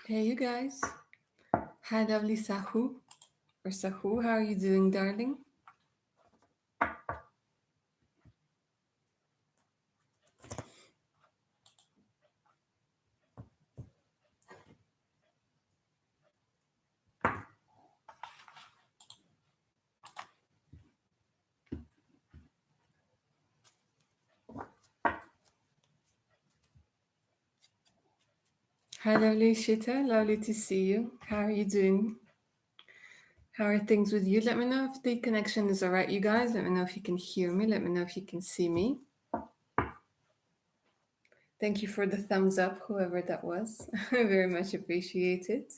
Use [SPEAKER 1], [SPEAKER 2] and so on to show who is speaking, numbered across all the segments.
[SPEAKER 1] Hey, you guys. Hi, lovely Sahu. Or Sahu, how are you doing, darling? Hi, lovely Shita. Lovely to see you. How are you doing? How are things with you? Let me know if the connection is all right, you guys. Let me know if you can hear me. Let me know if you can see me. Thank you for the thumbs up, whoever that was. Very much appreciated.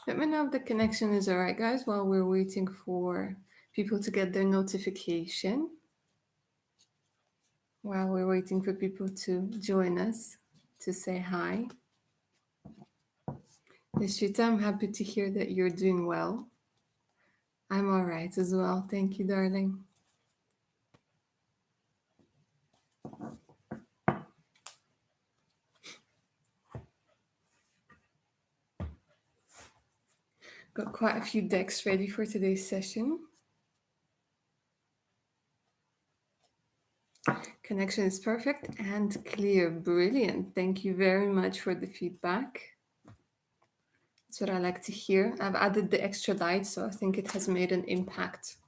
[SPEAKER 1] Let me know if the connection is all right, guys, while we're waiting for people to get their notification. While we're waiting for people to join us to say hi. Ishita, I'm happy to hear that you're doing well. I'm all right as well. Thank you, darling. Got quite a few decks ready for today's session. Connection is perfect and clear. Brilliant. Thank you very much for the feedback. That's what I like to hear. I've added the extra light, so I think it has made an impact.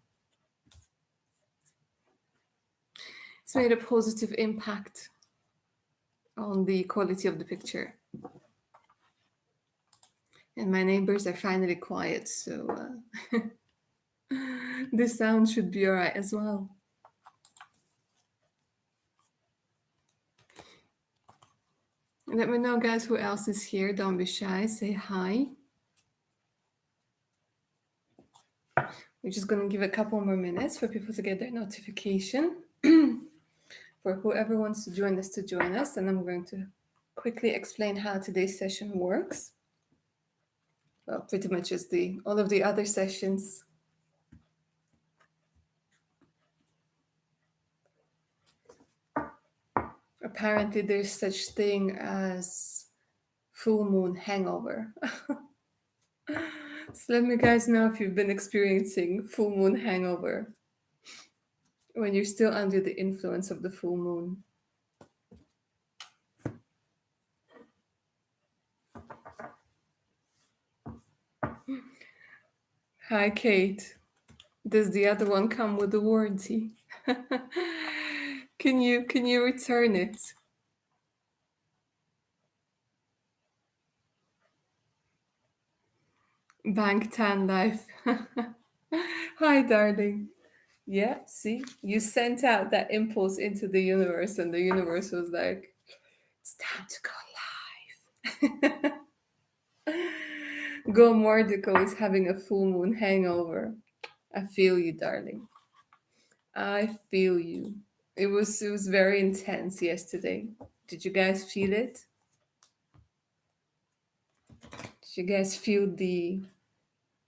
[SPEAKER 1] It's made a positive impact on the quality of the picture. And my neighbors are finally quiet, so the sound should be all right as well. Let me know, guys, who else is here. Don't be shy. Say hi. We're just going to give a couple more minutes for people to get their notification. For whoever wants to join us. And I'm going to quickly explain how today's session works. Well, pretty much as all of the other sessions. Apparently, there's such thing as full moon hangover. So let me guys know if you've been experiencing full moon hangover when you're still under the influence of the full moon. Hi, Kate. Does the other one come with a warranty? Can you return it? Bank Tan Life. Hi, darling. Yeah, see, you sent out that impulse into the universe, and the universe was like, it's time to go live. Go Mordico is having a full moon hangover. I feel you, darling. I feel you. It was very intense yesterday. Did you guys feel it? Did you guys feel the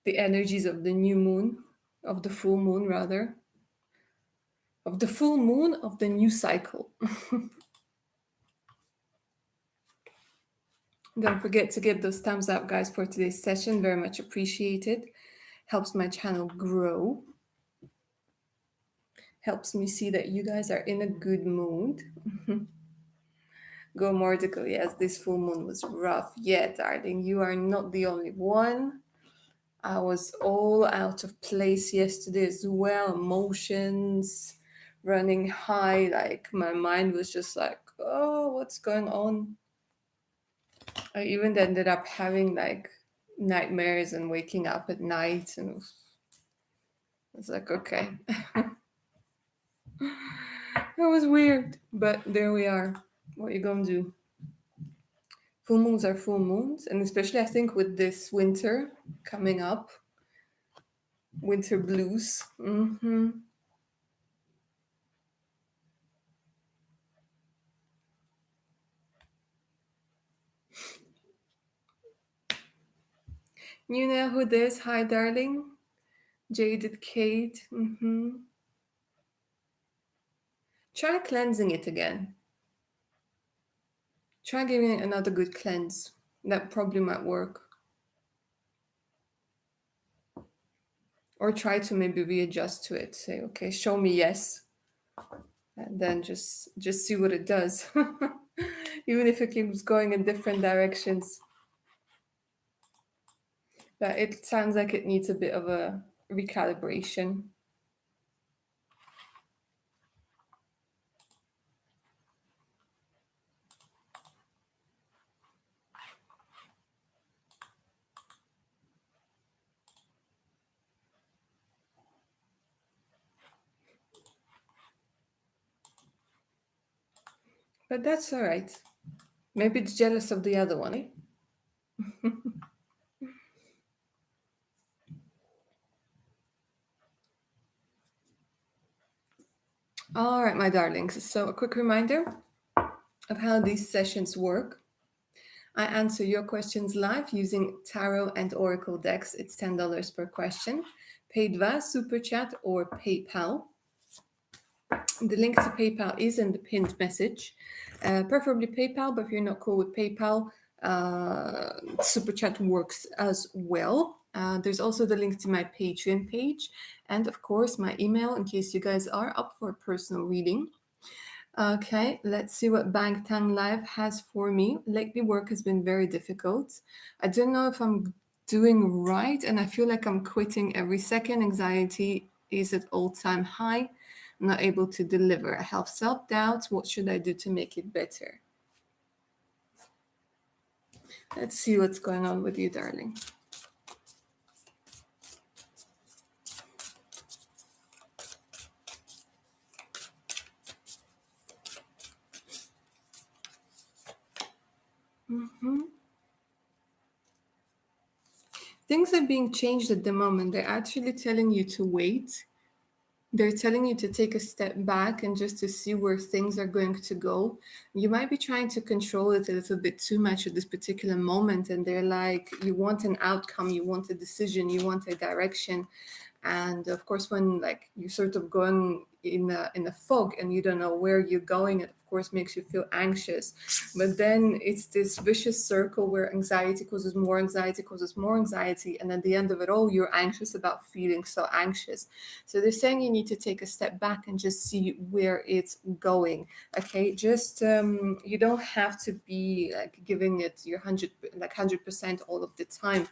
[SPEAKER 1] energies of the new moon, of the full moon rather, of the full moon of the new cycle? Don't forget to get those thumbs up, guys, for today's session. Very much appreciated. Helps my channel grow. Helps me see that you guys are in a good mood. Go Mordical. Yes, this full moon was rough. Yeah, darling, you are not the only one. I was all out of place yesterday as well. Emotions running high. Like my mind was just like, oh, what's going on? I even ended up having like nightmares and waking up at night, and I was like, okay. That was weird, but there we are. What you gonna do? Full moons are full moons, and especially I think with this winter coming up, Winter blues. Mm-hmm. You know who this? Hi, darling. Jaded Kate. Mm-hmm. Try cleansing it again. Try giving it another good cleanse. That probably might work. Or try to maybe readjust to it. Say, okay, show me yes. And then just see what it does. Even if it keeps going in different directions. But it sounds like it needs a bit of a recalibration. But that's all right. Maybe it's jealous of the other one, eh? All right, my darlings. So, a quick reminder of how these sessions work. I answer your questions live using tarot and oracle decks. It's $10 per question. Paid via Super Chat or PayPal. The link to PayPal is in the pinned message. Preferably PayPal, but if you're not cool with PayPal, Super Chat works as well. There's also the link to my Patreon page, and of course, my email in case you guys are up for a personal reading. Okay, let's see what Bang Tang Live has for me. Lately, work has been very difficult. I don't know if I'm doing right, and I feel like I'm quitting every second. Anxiety is at all-time high. I'm not able to deliver. I have self-doubt. What should I do to make it better? Let's see what's going on with you, darling. Mhm. Things are being changed at the moment. They're actually telling you to wait. They're telling you to take a step back and just to see where things are going to go. You might be trying to control it a little bit too much at this particular moment. And they're like, you want an outcome, you want a decision, you want a direction. And of course, when like you're sort of going in a fog and you don't know where you're going, it of course makes you feel anxious. But then it's this vicious circle where anxiety causes more anxiety, and at the end of it all, you're anxious about feeling so anxious. So they're saying you need to take a step back and just see where it's going. Okay, just you don't have to be like giving it your 100% all of the time.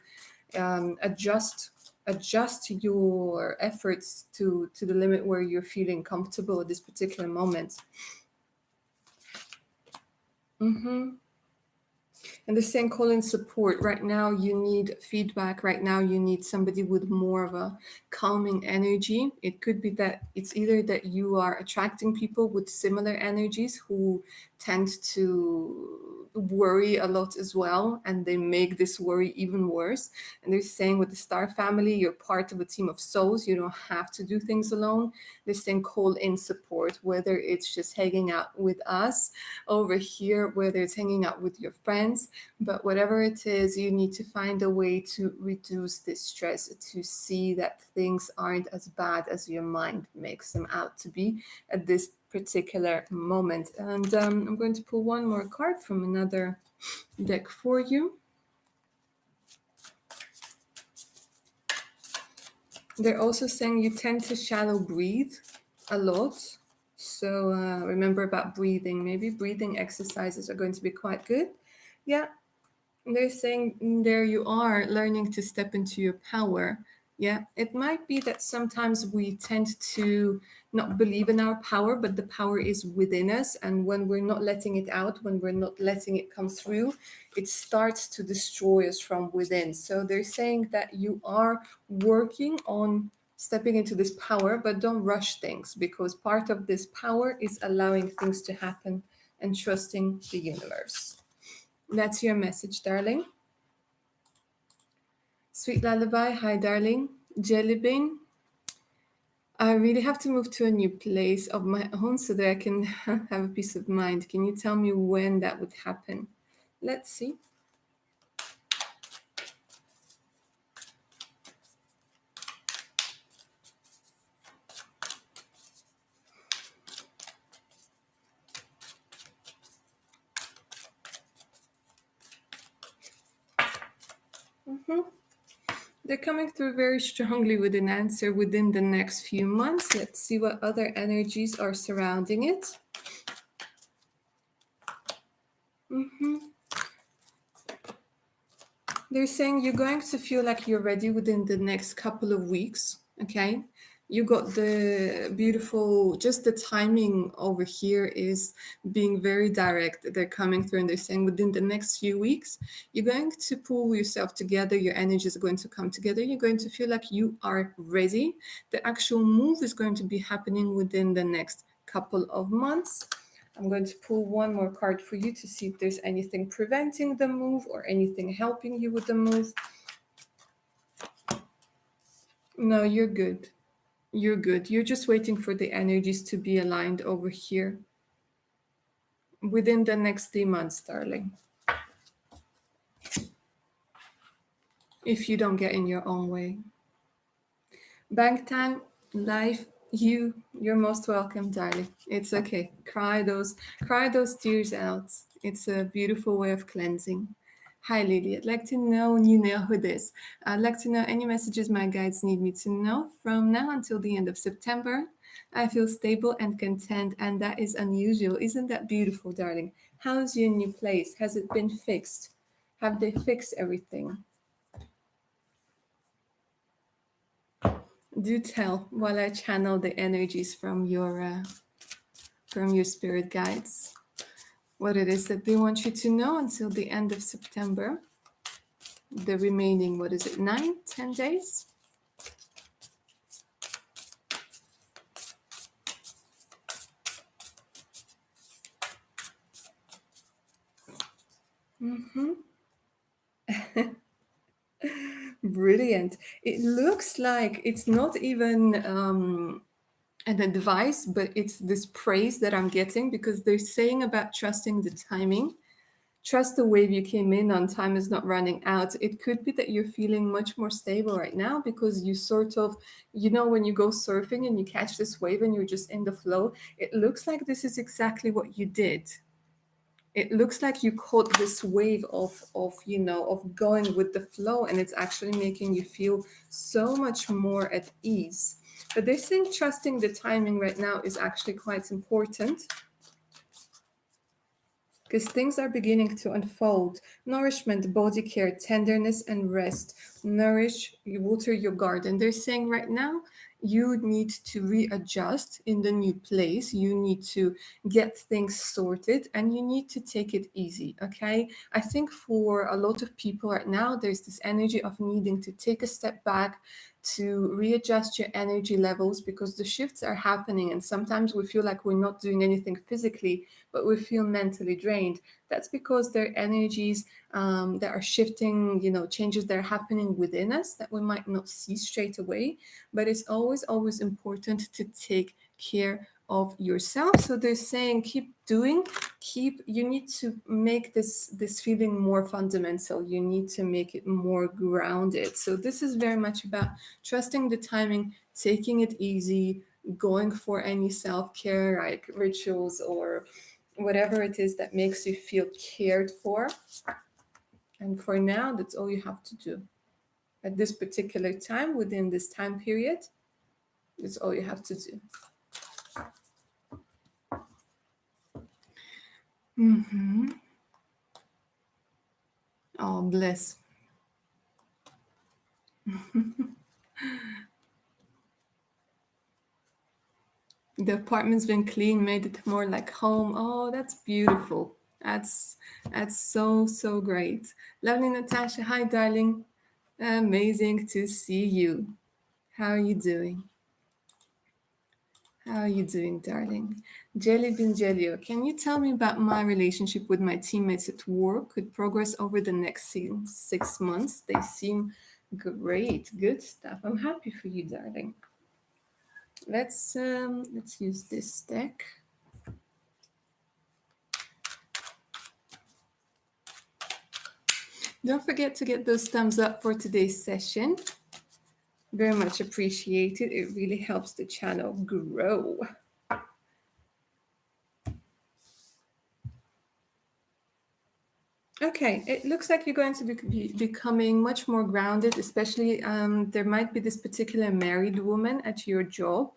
[SPEAKER 1] Adjust your efforts to the limit where you're feeling comfortable at this particular moment. Mm-hmm. And the same calling support. Right now, you need feedback. Right now, you need somebody with more of a calming energy. It could be that it's either that you are attracting people with similar energies who tend to worry a lot as well, and they make this worry even worse. And they're saying with the star family, you're part of a team of souls. You don't have to do things alone. They're saying call in support, whether it's just hanging out with us over here, whether it's hanging out with your friends, but whatever it is, you need to find a way to reduce this stress, to see that things aren't as bad as your mind makes them out to be at this particular moment. And I'm going to pull one more card from another deck for you. They're also saying you tend to shallow breathe a lot. So remember about breathing. Maybe breathing exercises are going to be quite good. Yeah, they're saying there you are learning to step into your power. Yeah, it might be that sometimes we tend to not believe in our power, but the power is within us. And when we're not letting it out, when we're not letting it come through, it starts to destroy us from within. So they're saying that you are working on stepping into this power, but don't rush things, because part of this power is allowing things to happen and trusting the universe. That's your message, darling. Sweet lullaby. Hi, darling. Jelly Bean, I really have to move to a new place of my own so that I can have a peace of mind. Can you tell me when that would happen? Let's see. Mhm. They're coming through very strongly with an answer within the next few months. Let's see what other energies are surrounding it. Mhm. They're saying you're going to feel like you're ready within the next couple of weeks. Okay. You got the beautiful, just the timing over here is being very direct. They're coming through and they're saying within the next few weeks, you're going to pull yourself together. Your energies are going to come together. You're going to feel like you are ready. The actual move is going to be happening within the next couple of months. I'm going to pull one more card for you to see if there's anything preventing the move or anything helping you with the move. No, you're good. You're good. You're just waiting for the energies to be aligned over here within the next 3 months, darling. If you don't get in your own way. Bangtan, life, you're most welcome, darling. It's okay. Cry those tears out. It's a beautiful way of cleansing. Hi, Lily. I'd like to know, and you know who this. I'd like to know any messages my guides need me to know from now until the end of September. I feel stable and content, and that is unusual. Isn't that beautiful, darling? How's your new place? Has it been fixed? Have they fixed everything? Do tell while I channel the energies from your spirit guides what it is that they want you to know until the end of September. The remaining, what is it, 9, 10 days? Hmm. Brilliant. It looks like it's not even an advice, but it's this praise that I'm getting because they're saying about trusting the timing. Trust the wave you came in on. Time is not running out. It could be that you're feeling much more stable right now because you sort of, when you go surfing and you catch this wave and you're just in the flow, it looks like this is exactly what you did. It looks like you caught this wave of going with the flow, and it's actually making you feel so much more at ease. But they're saying trusting the timing right now is actually quite important because things are beginning to unfold. Nourishment, body care, tenderness, and rest. Nourish, you water your garden. They're saying right now you need to readjust in the new place. You need to get things sorted and you need to take it easy. Okay. I think for a lot of people right now, there's this energy of needing to take a step back, to readjust your energy levels because the shifts are happening and sometimes we feel like we're not doing anything physically but we feel mentally drained. That's because there are energies that are shifting, changes that are happening within us that we might not see straight away. But it's always, always important to take care of yourself. So they're saying keep doing, you need to make this feeling more fundamental. You need to make it more grounded. So this is very much about trusting the timing, taking it easy, going for any self-care like rituals or whatever it is that makes you feel cared for. And for now, that's all you have to do. At this particular time, within this time period, that's all you have to do. Hmm. Oh, bless. The apartment's been clean, made it more like home. Oh, that's beautiful. That's so, so great. Lovely Natasha. Hi, darling. Amazing to see you. How are you doing? How are you doing, darling? Jelly Bingelio, can you tell me about my relationship with my teammates at work? Could progress over the next 6 months? They seem Great, good stuff. I'm happy for you, darling. Let's use this deck. Don't forget to get those thumbs up for today's session. Very much appreciated. It really helps the channel grow. Okay, it looks like you're going to be becoming much more grounded, especially there might be this particular married woman at your job.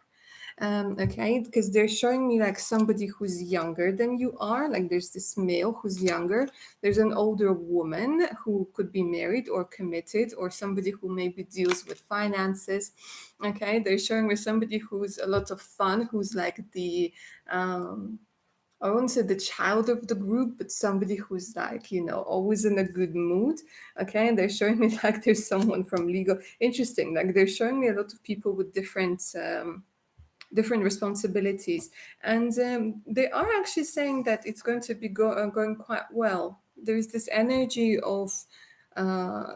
[SPEAKER 1] Okay, because they're showing me like somebody who's younger than you are. Like there's this male who's younger, there's an older woman who could be married or committed, or somebody who maybe deals with finances. Okay, they're showing me somebody who's a lot of fun, who's like the I won't say the child of the group, but somebody who's like, always in a good mood. Okay. And they're showing me like there's someone from legal. Interesting. Like they're showing me a lot of people with different responsibilities. And they are actually saying that it's going to be going quite well. There's this energy of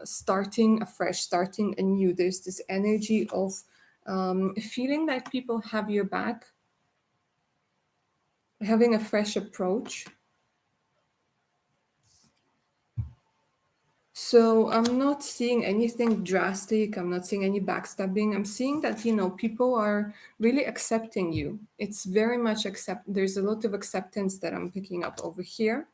[SPEAKER 1] starting afresh, starting anew. There's this energy of feeling like people have your back, having a fresh approach. So I'm not seeing anything drastic. I'm not seeing any backstabbing. I'm seeing that, people are really accepting you. It's very much there's a lot of acceptance that I'm picking up over here.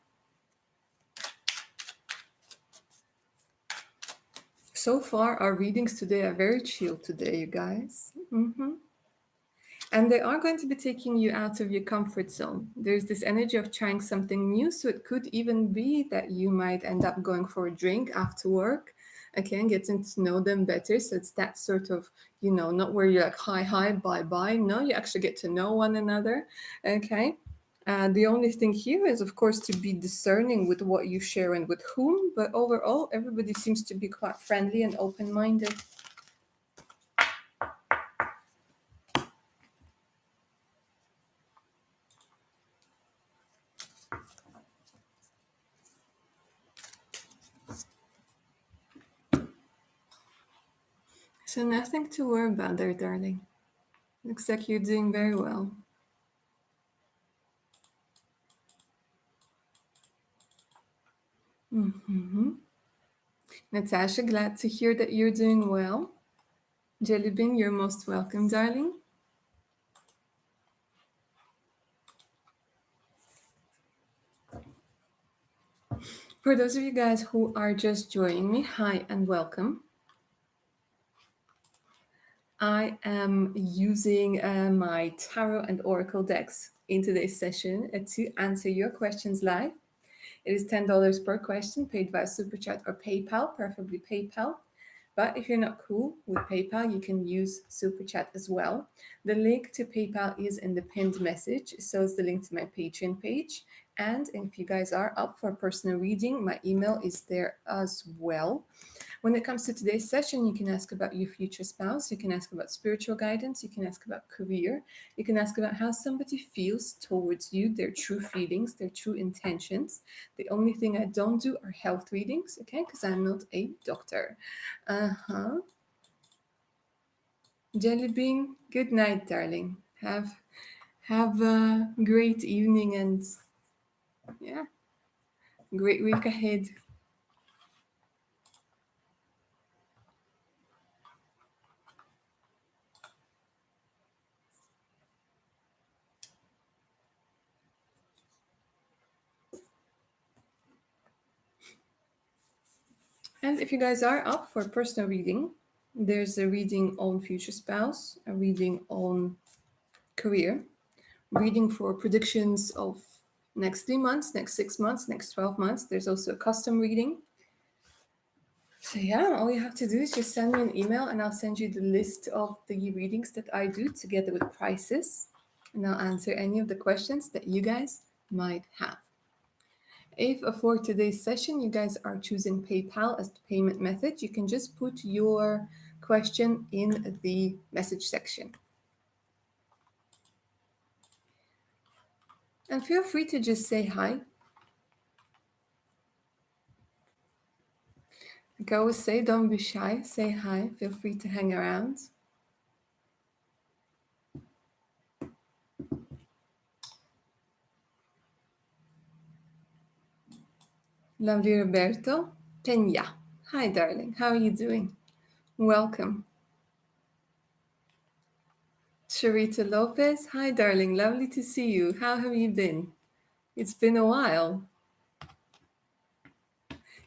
[SPEAKER 1] So far, our readings today are very chill today, you guys. And they are going to be taking you out of your comfort zone. There's this energy of trying something new. So it could even be that you might end up going for a drink after work, okay, and getting to know them better. So it's that sort of, not where you're like, hi, bye, bye. No, you actually get to know one another, okay? The only thing here is, of course, to be discerning with what you share and with whom. But overall, everybody seems to be quite friendly and open minded. So nothing to worry about there, darling. Looks like you're doing very well. Natasha, glad to hear that you're doing well. Jellybean, you're most welcome, darling. For those of you guys who are just joining me, hi and welcome. I am using my tarot and oracle decks in today's session to answer your questions live. It is $10 per question, paid via Super Chat or PayPal, preferably PayPal. But if you're not cool with PayPal, you can use Super Chat as well. The link to PayPal is in the pinned message, so is the link to my Patreon page. And if you guys are up for a personal reading, my email is there as well. When it comes to today's session, you can ask about your future spouse, you can ask about spiritual guidance, you can ask about career, you can ask about how somebody feels towards you, their true feelings, their true intentions. The only thing I don't do are health readings, okay, because I'm not a doctor. Jellybean, good night, darling. Have a great evening and yeah, great week ahead. And if you guys are up for personal reading, there's a reading on future spouse, a reading on career, reading for predictions of next 3 months, next 6 months, next 12 months. There's also a custom reading. So yeah, all you have to do is just send me an email and I'll send you the list of the readings that I do together with prices. And I'll answer any of the questions that you guys might have. If for today's session you guys are choosing PayPal as the payment method, you can just put your question in the message section. And feel free to just say hi. Go say, don't be shy. Say hi. Feel free to hang around. Lovely Roberto. Peña. Hi, darling. How are you doing? Welcome. Sharita Lopez. Hi, darling. Lovely to see you. How have you been? It's been a while.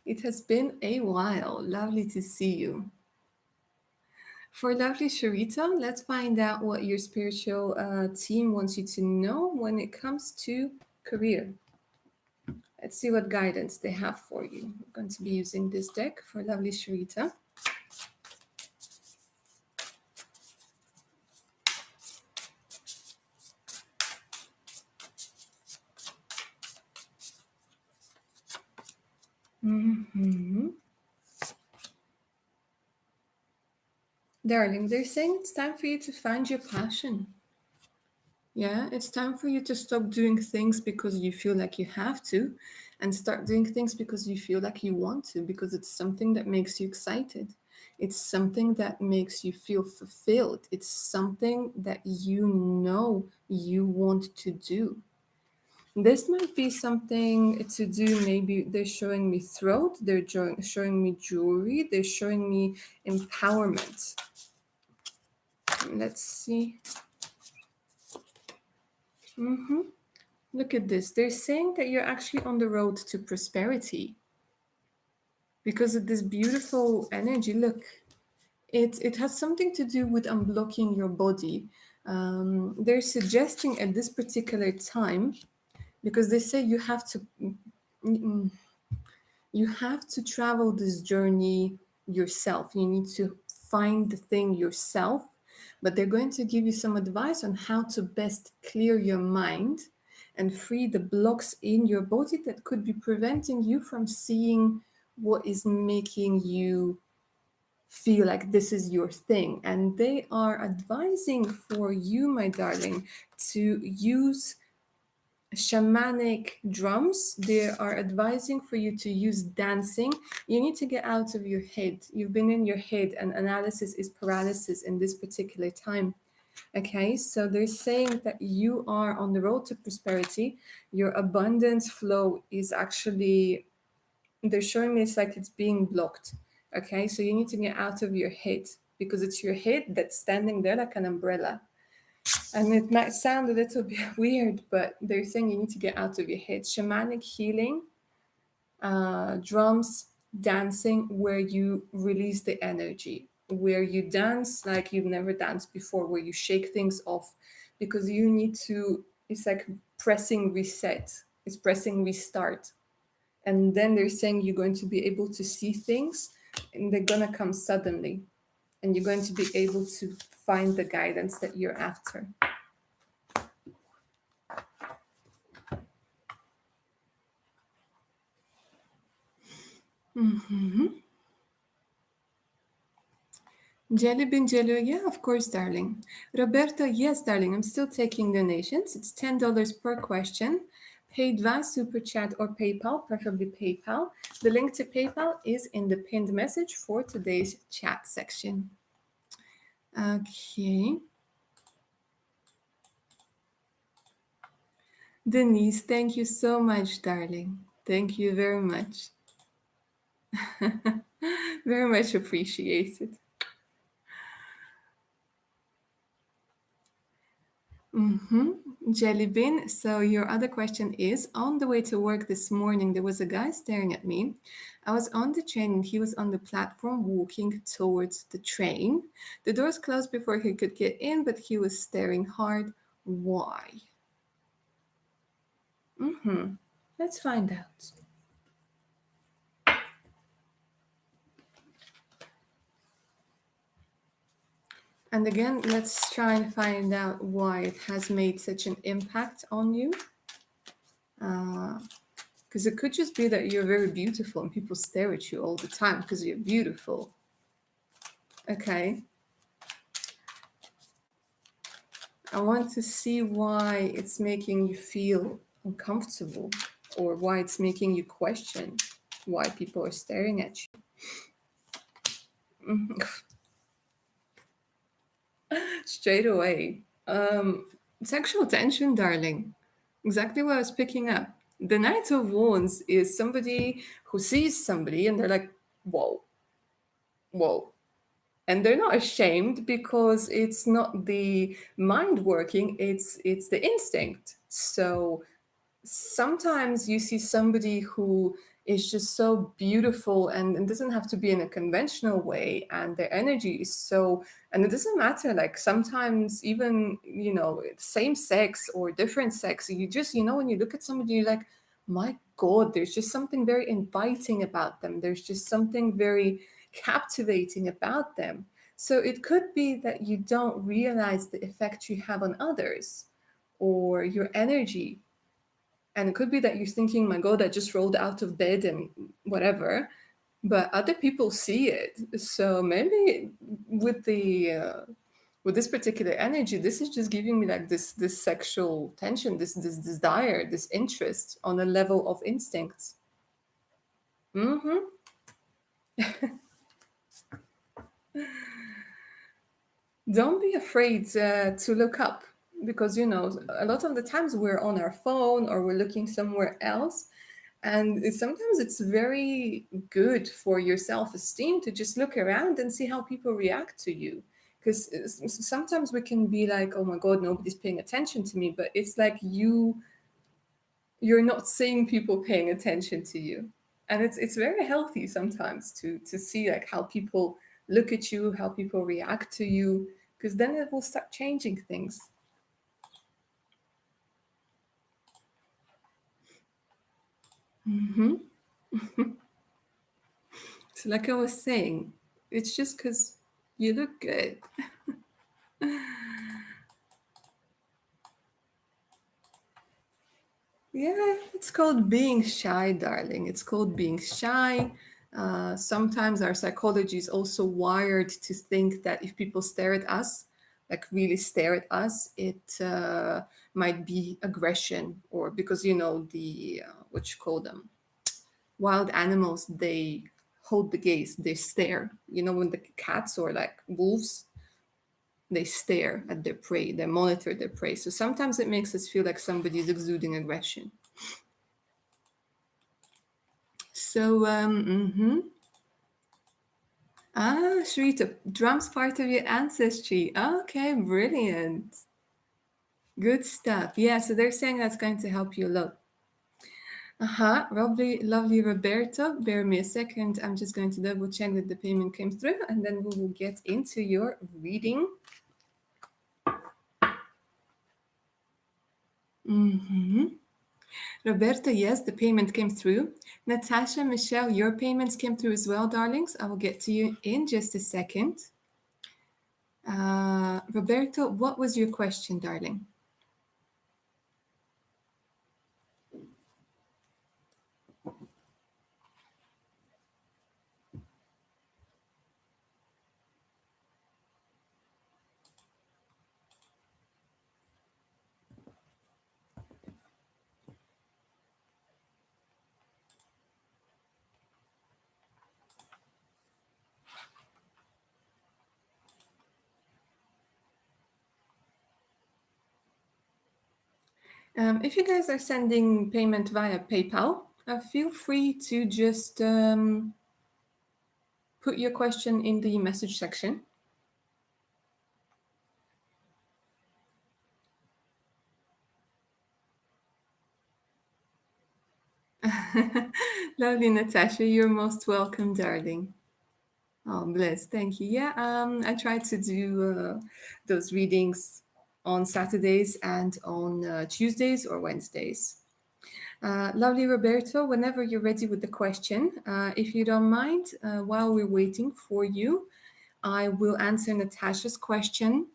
[SPEAKER 1] It has been a while. Lovely to see you. For lovely Sharita, let's find out what your spiritual team wants you to know when it comes to career. Let's see what guidance they have for you. I'm going to be using this deck for lovely Sharita. Mm-hmm. Darling, they're saying it's time for you to find your passion. Yeah, it's time for you to stop doing things because you feel like you have to and start doing things because you feel like you want to, because it's something that makes you excited. It's something that makes you feel fulfilled. It's something that you know you want to do. This might be something to do. Maybe they're showing me throat, they're showing me jewelry, they're showing me empowerment. Let's see. Look at this. They're saying that you're actually on the road to prosperity because of this beautiful energy. Look, it has something to do with unblocking your body. They're suggesting at this particular time, because they say you have to travel this journey yourself. You need to find the thing yourself, but they're going to give you some advice on how to best clear your mind and free the blocks in your body that could be preventing you from seeing what is making you feel like this is your thing. And they are advising for you, my darling, to use shamanic drums. They are advising for you to use dancing. You need to get out of your head. You've been in your head, and analysis is paralysis in this particular time. Okay, so they're saying that you are on the road to prosperity. Your abundance flow is actually, they're showing me it's like it's being blocked. Okay, so you need to get out of your head because it's your head that's standing there like an umbrella. And it might sound a little bit weird, but they're saying you need to get out of your head. Shamanic healing, drums, dancing, where you release the energy, where you dance like you've never danced before, where you shake things off, because you need to, it's like pressing reset, it's pressing restart. And then they're saying you're going to be able to see things and they're going to come suddenly. And you're going to be able to find the guidance that you're after. Jelly Bean Jello, yeah, of course, darling. Roberto, yes, darling, I'm still taking donations. It's $10 per question. Paid via Super Chat or PayPal, preferably PayPal. The link to PayPal is in the pinned message for today's chat section. Okay. Denise, thank you so much, darling. Thank you very much. Very much appreciated. Jelly Bean. So your other question is, on the way to work this morning, there was a guy staring at me. I was on the train and he was on the platform walking towards the train. The doors closed before he could get in, but he was staring hard. Why? Let's find out. And again, let's try and find out why it has made such an impact on you. Because it could just be that you're very beautiful and people stare at you all the time because you're beautiful. Okay. I want to see why it's making you feel uncomfortable or why it's making you question why people are staring at you. Straight away. Sexual tension, darling. Exactly what I was picking up. The Knight of Wands is somebody who sees somebody and they're like, whoa, whoa. And they're not ashamed because it's not the mind working, it's the instinct. So sometimes you see somebody who is just so beautiful and it doesn't have to be in a conventional way, and their energy is so, and it doesn't matter, like sometimes even, same sex or different sex, you just, when you look at somebody, you're like, my god, there's just something very inviting about them, there's just something very captivating about them. So it could be that you don't realize the effect you have on others or your energy, and it could be that you're thinking, my God, I just rolled out of bed and whatever. But other people see it. So maybe with the with this particular energy, this is just giving me like this sexual tension, this desire, this interest on a level of instincts. Hmm. Don't be afraid to look up, because a lot of the times we're on our phone or we're looking somewhere else, and sometimes it's very good for your self-esteem to just look around and see how people react to you, because sometimes we can be like, oh my god, nobody's paying attention to me, but it's like you're not seeing people paying attention to you. And it's very healthy sometimes to see like how people look at you, how people react to you, because then it will start changing things. Hmm. So like I was saying, it's just because you look good. Yeah, it's called being shy, darling. It's called being shy. Sometimes our psychology is also wired to think that if people stare at us, like really stare at us, it might be aggression, or because the what you call them, wild animals, they hold the gaze, they stare. When the cats or like wolves, they stare at their prey, they monitor their prey. So sometimes it makes us feel like somebody is exuding aggression. So, Shrita, drums part of your ancestry. Okay, brilliant. Good stuff. Yeah, so they're saying that's going to help you a lot. Uh-huh. Lovely, lovely Roberto. Bear me a second. I'm just going to double check that the payment came through, and then we will get into your reading. Mm-hmm. Roberta, yes, the payment came through. Natasha, Michelle, your payments came through as well, darlings. I will get to you in just a second. Roberto, what was your question, darling? If you guys are sending payment via PayPal, feel free to just put your question in the message section. Lovely, Natasha. You're most welcome, darling. Oh, bless. Thank you. Yeah, I try to do those readings on Saturdays and on Tuesdays or Wednesdays. Lovely, Roberto. Whenever you're ready with the question, if you don't mind, while we're waiting for you, I will answer Natasha's question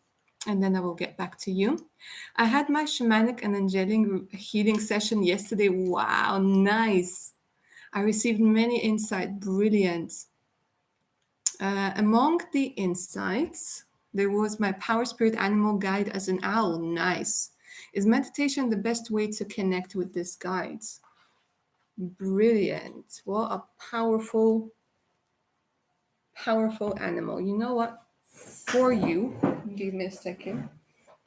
[SPEAKER 1] and then I will get back to you. I had my shamanic and angelic healing session yesterday. Wow, nice. I received many insight. Brilliant. Among the insights, there was my power spirit animal guide as an owl. Nice. Is meditation the best way to connect with this guides? Brilliant. What a powerful powerful animal. You know what? For you, give me a second.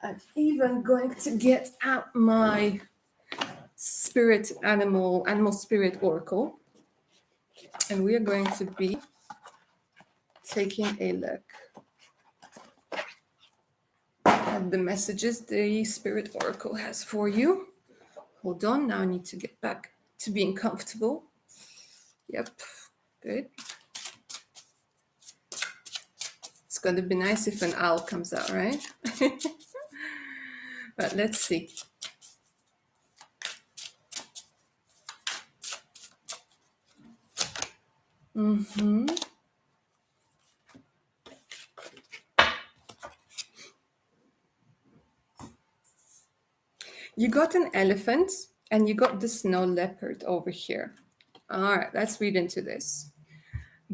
[SPEAKER 1] I'm even going to get out my spirit animal spirit oracle, and we are going to be taking a look at the messages the spirit oracle has for you. Hold on, now I need to get back to being comfortable. Yep, good. It's going to be nice if an owl comes out, right? But let's see. You got an elephant and you got the snow leopard over here. All right, let's read into this.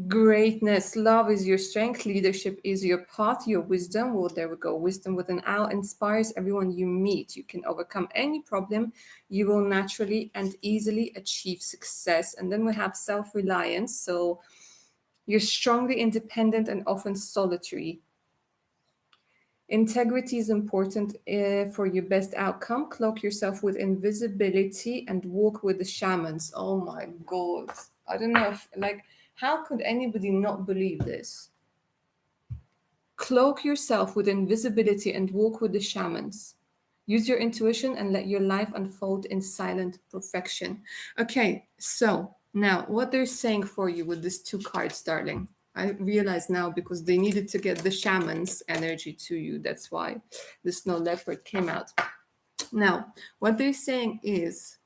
[SPEAKER 1] Greatness, love is your strength, leadership is your path, your wisdom. Well, there we go. Wisdom with an owl inspires everyone you meet. You can overcome any problem. You will naturally and easily achieve success. And then we have self-reliance. So you're strongly independent and often solitary. Integrity is important for your best outcome. Cloak yourself with invisibility and walk with the shamans. Oh my God. I don't know if, like, how could anybody not believe this? Cloak yourself with invisibility and walk with the shamans. Use your intuition and let your life unfold in silent perfection. Okay, so now what they're saying for you with these two cards, darling. I realize now because they needed to get the shaman's energy to you. That's why the snow leopard came out. Now, what they're saying is,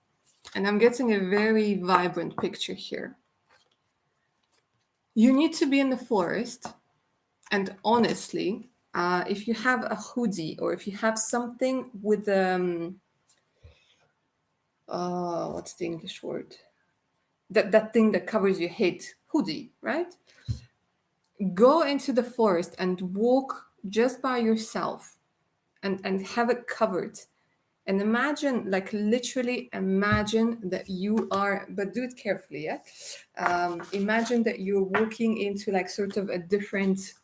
[SPEAKER 1] and I'm getting a very vibrant picture here. You need to be in the forest, and honestly, if you have a hoodie or if you have something with what's the English word? That thing that covers your head, hoodie, right? Go into the forest and walk just by yourself and have it covered. And imagine, like literally imagine that you are, but do it carefully, yeah? Imagine that you're walking into like sort of a different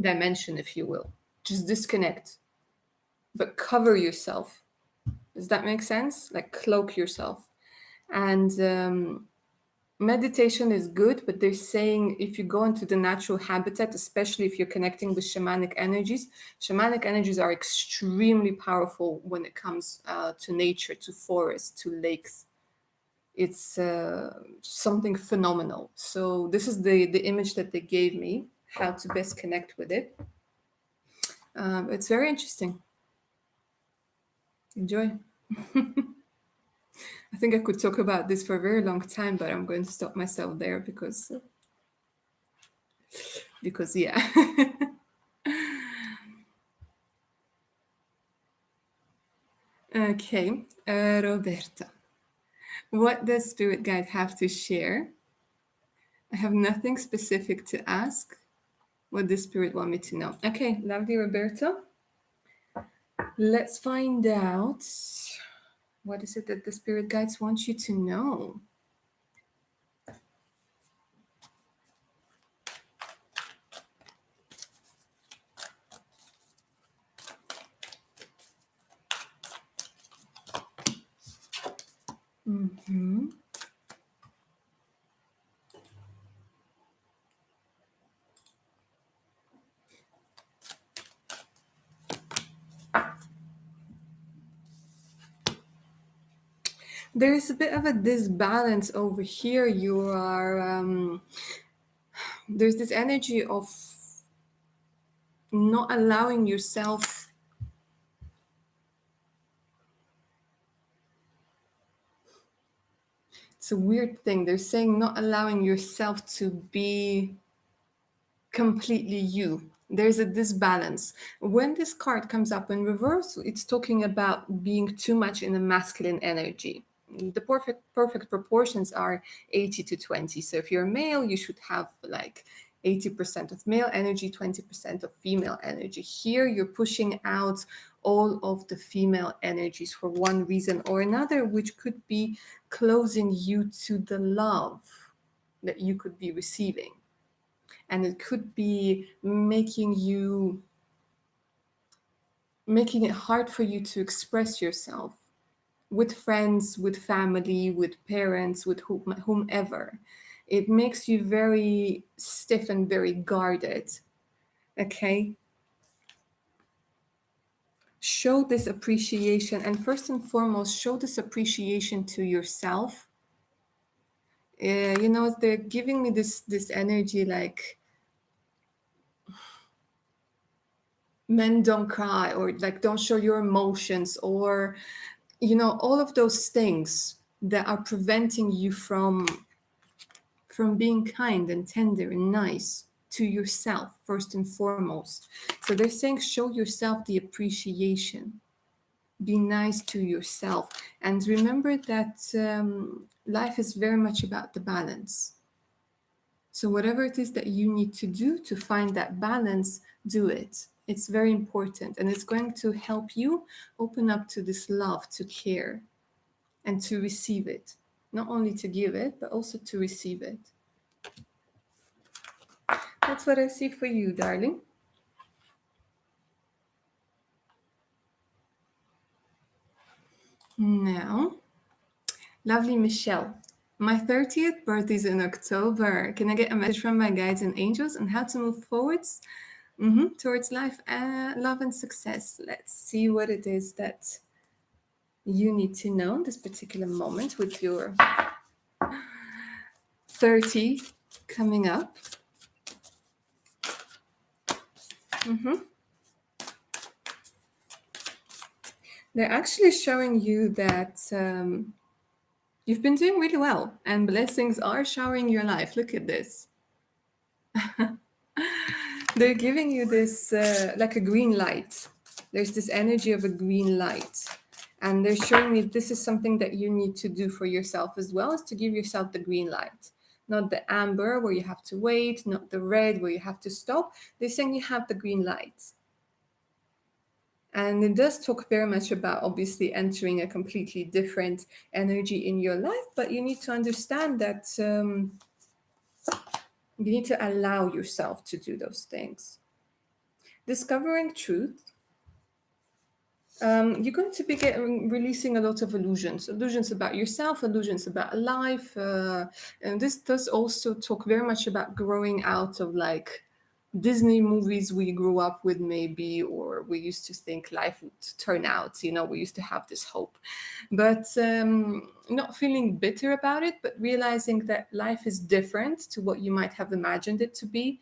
[SPEAKER 1] dimension, if you will. Just disconnect, but cover yourself. Does that make sense? Like cloak yourself. And meditation is good, but they're saying if you go into the natural habitat, especially if you're connecting with shamanic energies are extremely powerful when it comes to nature, to forests, to lakes. It's something phenomenal. So this is the image that they gave me, how to best connect with it. It's very interesting. Enjoy. I think I could talk about this for a very long time, but I'm going to stop myself there because yeah. Okay, Roberta, what does spirit guide have to share? I have nothing specific to ask. What does spirit want me to know? Okay, lovely Roberta. Let's find out. What is it that the spirit guides want you to know? Mm-hmm. There's a bit of a disbalance over here. You are there's this energy of not allowing yourself it's a weird thing. They're saying not allowing yourself to be completely you. There's a disbalance. When this card comes up in reverse, it's talking about being too much in the masculine energy. The perfect proportions are 80 to 20. So if you're a male, you should have like 80% of male energy, 20% of female energy. Here you're pushing out all of the female energies for one reason or another, which could be closing you to the love that you could be receiving. and it could be making it hard for you to express yourself with friends, with family, with parents, with whomever. It makes you very stiff and very guarded. Okay? Show this appreciation, and first and foremost, show this appreciation to yourself. They're giving me this energy like men don't cry, or like don't show your emotions, or all of those things that are preventing you from being kind and tender and nice to yourself first and foremost. So they're saying show yourself the appreciation, be nice to yourself, and remember that life is very much about the balance. So whatever it is that you need to do to find that balance, do it. It's very important, and it's going to help you open up to this love, to care, and to receive it. Not only to give it, but also to receive it. That's what I see for you, darling. Now, lovely Michelle. My 30th birthday is in October. Can I get a message from my guides and angels on how to move forwards towards life, love, and success? Let's see what it is that you need to know in this particular moment with your 30 coming up. They're actually showing you that you've been doing really well, and blessings are showering your life. Look at this. They're giving you this like a green light. There's this energy of a green light. And they're showing me this is something that you need to do for yourself as well, is to give yourself the green light. Not the amber where you have to wait, not the red where you have to stop. They're saying you have the green light. And it does talk very much about obviously entering a completely different energy in your life, but you need to understand that you need to allow yourself to do those things. Discovering truth. You're going to be releasing a lot of illusions about yourself, illusions about life. And this does also talk very much about growing out of like Disney movies we grew up with, maybe, or we used to think life would turn out. We used to have this hope, but not feeling bitter about it, but realizing that life is different to what you might have imagined it to be.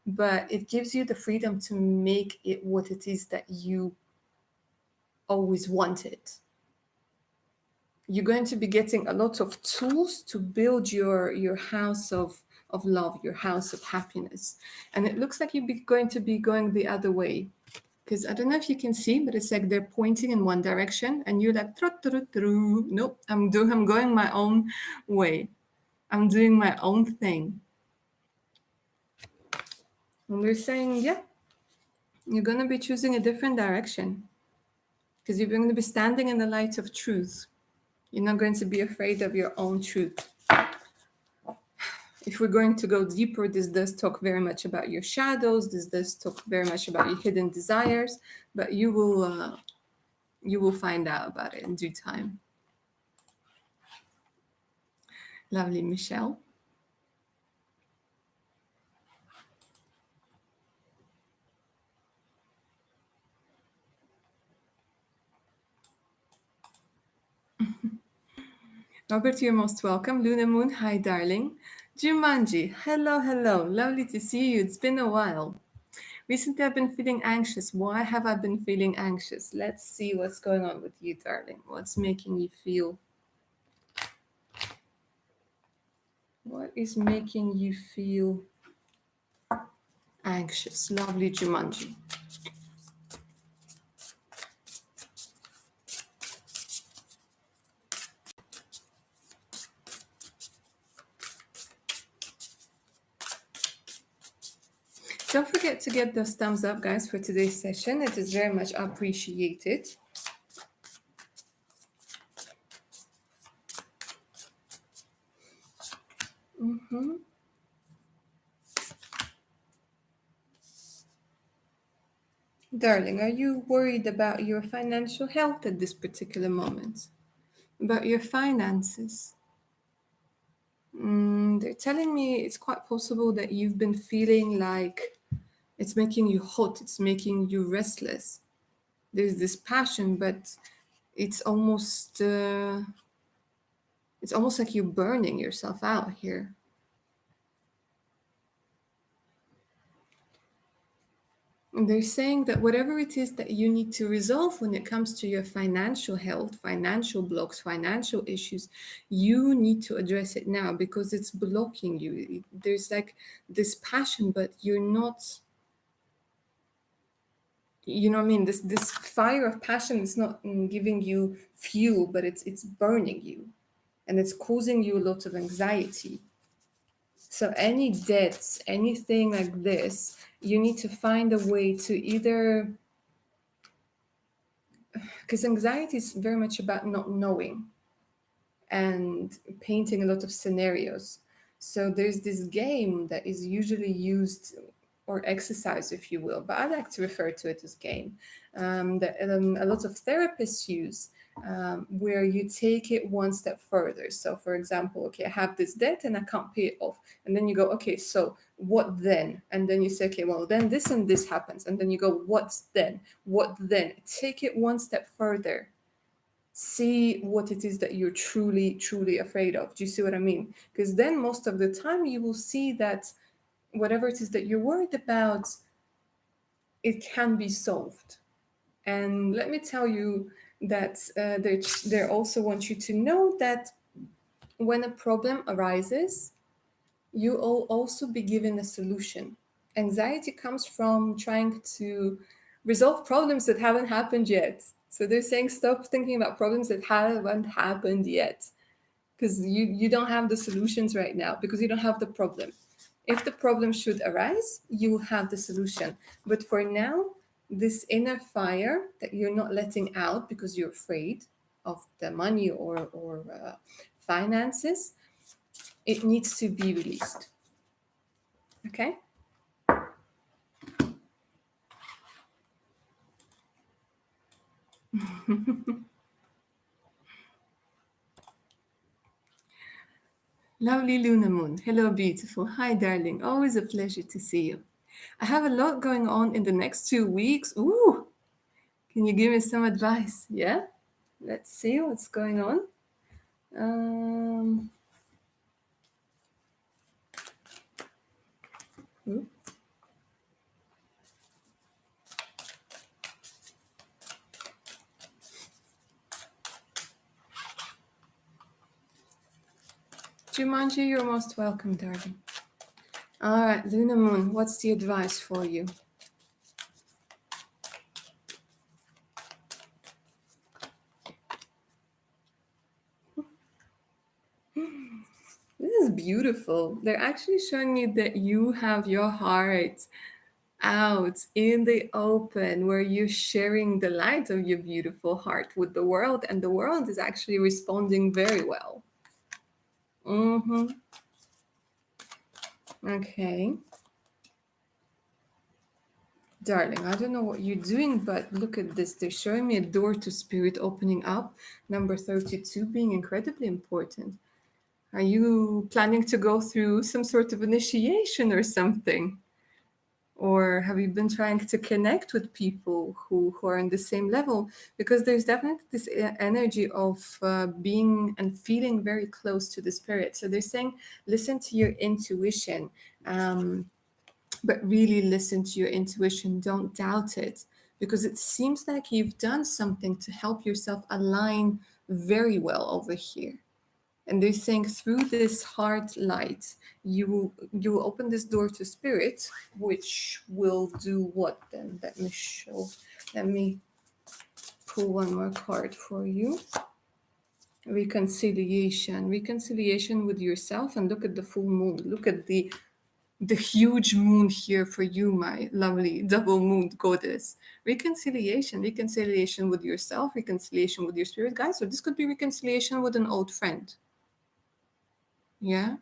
[SPEAKER 1] But it gives you the freedom to make it what it is that you always wanted. You're going to be getting a lot of tools to build your house of love, your house of happiness. And it looks like you're going to be going the other way. Because I don't know if you can see, but it's like they're pointing in one direction and you're like, nope, I'm going my own way. I'm doing my own thing. And we're saying, yeah, you're going to be choosing a different direction. Because you're going to be standing in the light of truth. You're not going to be afraid of your own truth. If we're going to go deeper, this does talk very much about your shadows. This does talk very much about your hidden desires, but you will find out about it in due time. Lovely, Michelle. Robert, you're most welcome. Luna Moon, hi, darling. Jumanji, hello, hello. Lovely to see you. It's been a while. Recently, I've been feeling anxious. Why have I been feeling anxious? Let's see what's going on with you, darling. What's making you feel? What is making you feel anxious? Lovely, Jumanji. Don't forget to get those thumbs up, guys, for today's session. It is very much appreciated. Darling, are you worried about your financial health at this particular moment? About your finances? They're telling me it's quite possible that you've been feeling like it's making you hot, it's making you restless. There's this passion, but it's almost uh, it's almost like you're burning yourself out here. And they're saying that whatever it is that you need to resolve when it comes to your financial health, financial blocks, financial issues, you need to address it now because it's blocking you. There's like this passion, but you're not, you know what I mean? This fire of passion is not giving you fuel, but it's burning you and it's causing you a lot of anxiety. So any debts, anything like this, you need to find a way to either, because anxiety is very much about not knowing and painting a lot of scenarios. So there's this game that is usually used or exercise, if you will, but I like to refer to it as game, that a lot of therapists use, where you take it one step further. So, for example, okay, I have this debt and I can't pay it off. And then you go, okay, so what then? And then you say, okay, well, then this and this happens. And then you go, what's then? What then? Take it one step further, see what it is that you're truly afraid of. Do you see what I mean? Because then most of the time you will see that whatever it is that you're worried about, it can be solved. And let me tell you that they also want you to know that when a problem arises, you will also be given a solution. Anxiety comes from trying to resolve problems that haven't happened yet. So they're saying stop thinking about problems that haven't happened yet, because you don't have the solutions right now because you don't have the problem. If the problem should arise, you will have the solution. But for now, this inner fire that you're not letting out because you're afraid of the money or finances, it needs to be released. Okay. Lovely Luna Moon. Hello, beautiful. Hi, darling. Always a pleasure to see you. I have a lot going on in the next 2 weeks. Ooh, can you give me some advice? Yeah? Let's see what's going on. Um, ooh. Jumanji, you're most welcome, darling. All right, Luna Moon, what's the advice for you? This is beautiful. They're actually showing me that you have your heart out in the open, where you're sharing the light of your beautiful heart with the world, and the world is actually responding very well. Mm-hmm. Okay. Darling, I don't know what you're doing, but look at this. They're showing me a door to spirit opening up, number 32 being incredibly important. Are you planning to go through some sort of initiation or something? Or have you been trying to connect with people who are on the same level? Because there's definitely this energy of being and feeling very close to the spirit. So they're saying, listen to your intuition, but really listen to your intuition. Don't doubt it, because it seems like you've done something to help yourself align very well over here. And they're saying through this heart light, you will open this door to spirit, which will do what then? Let me show. Let me pull one more card for you. Reconciliation with yourself, and look at the full moon. Look at the huge moon here for you, my lovely double moon goddess. Reconciliation with yourself, reconciliation with your spirit guide. So this could be reconciliation with an old friend. Yeah.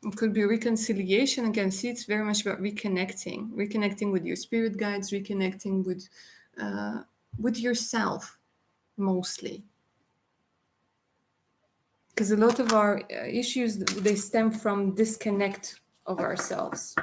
[SPEAKER 1] It could be reconciliation. Again, see, it's very much about reconnecting with your spirit guides, reconnecting with yourself mostly. Because a lot of our issues, they stem from disconnect of ourselves.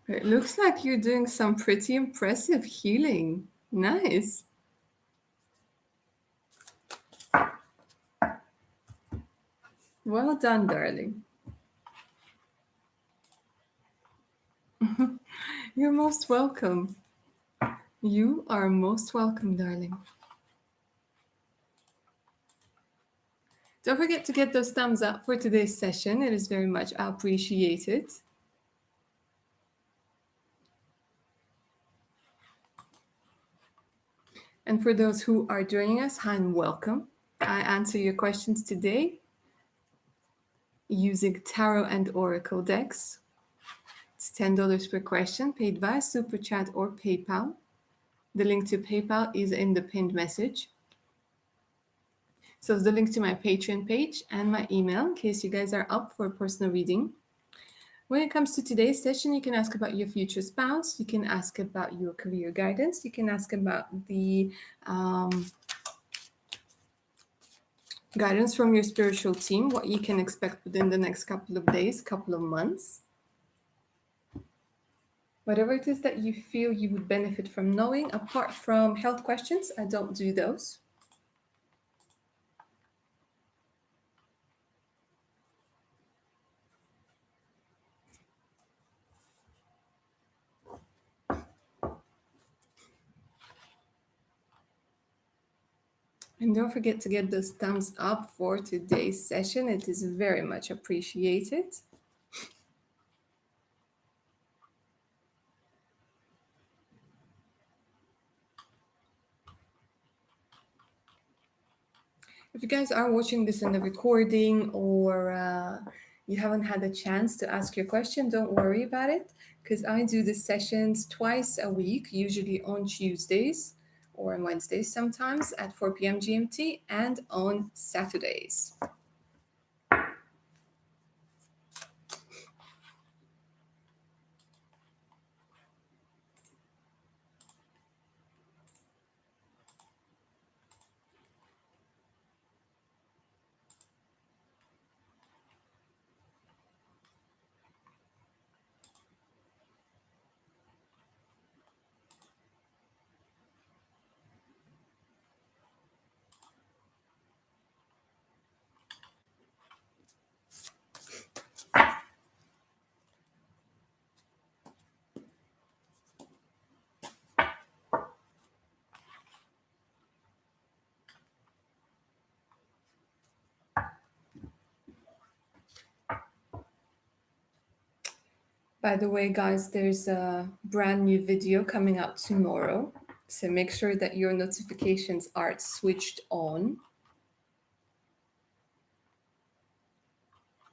[SPEAKER 1] It looks like you're doing some pretty impressive healing. Nice. Well done, darling. You're most welcome. You are most welcome, darling. Don't forget to get those thumbs up for today's session. It is very much appreciated. And for those who are joining us, hi and welcome. I answer your questions today using Tarot and Oracle decks. It's $10 per question, paid via Super Chat or PayPal. The link to PayPal is in the pinned message. So the link to my Patreon page and my email in case you guys are up for a personal reading. When it comes to today's session, you can ask about your future spouse. You can ask about your career guidance. You can ask about the guidance from your spiritual team, what you can expect within the next couple of days, couple of months. Whatever it is that you feel you would benefit from knowing. Apart from health questions, I don't do those. And don't forget to get those thumbs up for today's session. It is very much appreciated. If you guys are watching this in the recording or you haven't had a chance to ask your question, don't worry about it, because I do the sessions twice a week, usually on Tuesdays or on Wednesdays sometimes at 4 p.m. GMT and on Saturdays. By the way, guys, there's a brand new video coming out tomorrow. So make sure that your notifications are switched on.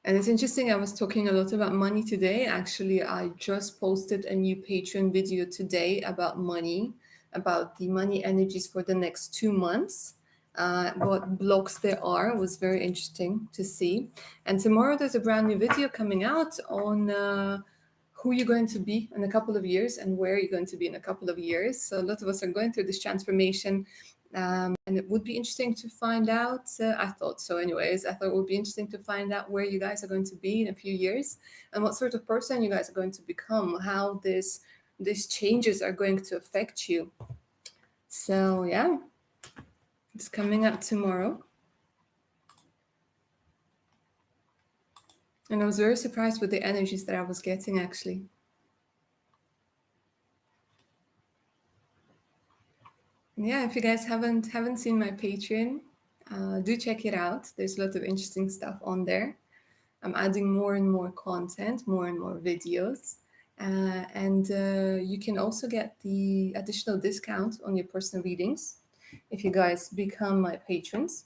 [SPEAKER 1] And it's interesting, I was talking a lot about money today. Actually, I just posted a new Patreon video today about money, about the money energies for the next 2 months. What blocks there are was very interesting to see. And tomorrow there's a brand new video coming out on who you're going to be in a couple of years and where you're going to be in a couple of years. So a lot of us are going through this transformation. And it would be interesting to find out, I thought so anyways, I thought it would be interesting to find out where you guys are going to be in a few years and what sort of person you guys are going to become, how these changes are going to affect you. So yeah, it's coming out tomorrow. And I was very surprised with the energies that I was getting actually. And yeah, if you guys haven't seen my Patreon, do check it out. There's a lot of interesting stuff on there. I'm adding more and more content, more and more videos. And you can also get the additional discount on your personal readings if you guys become my patrons.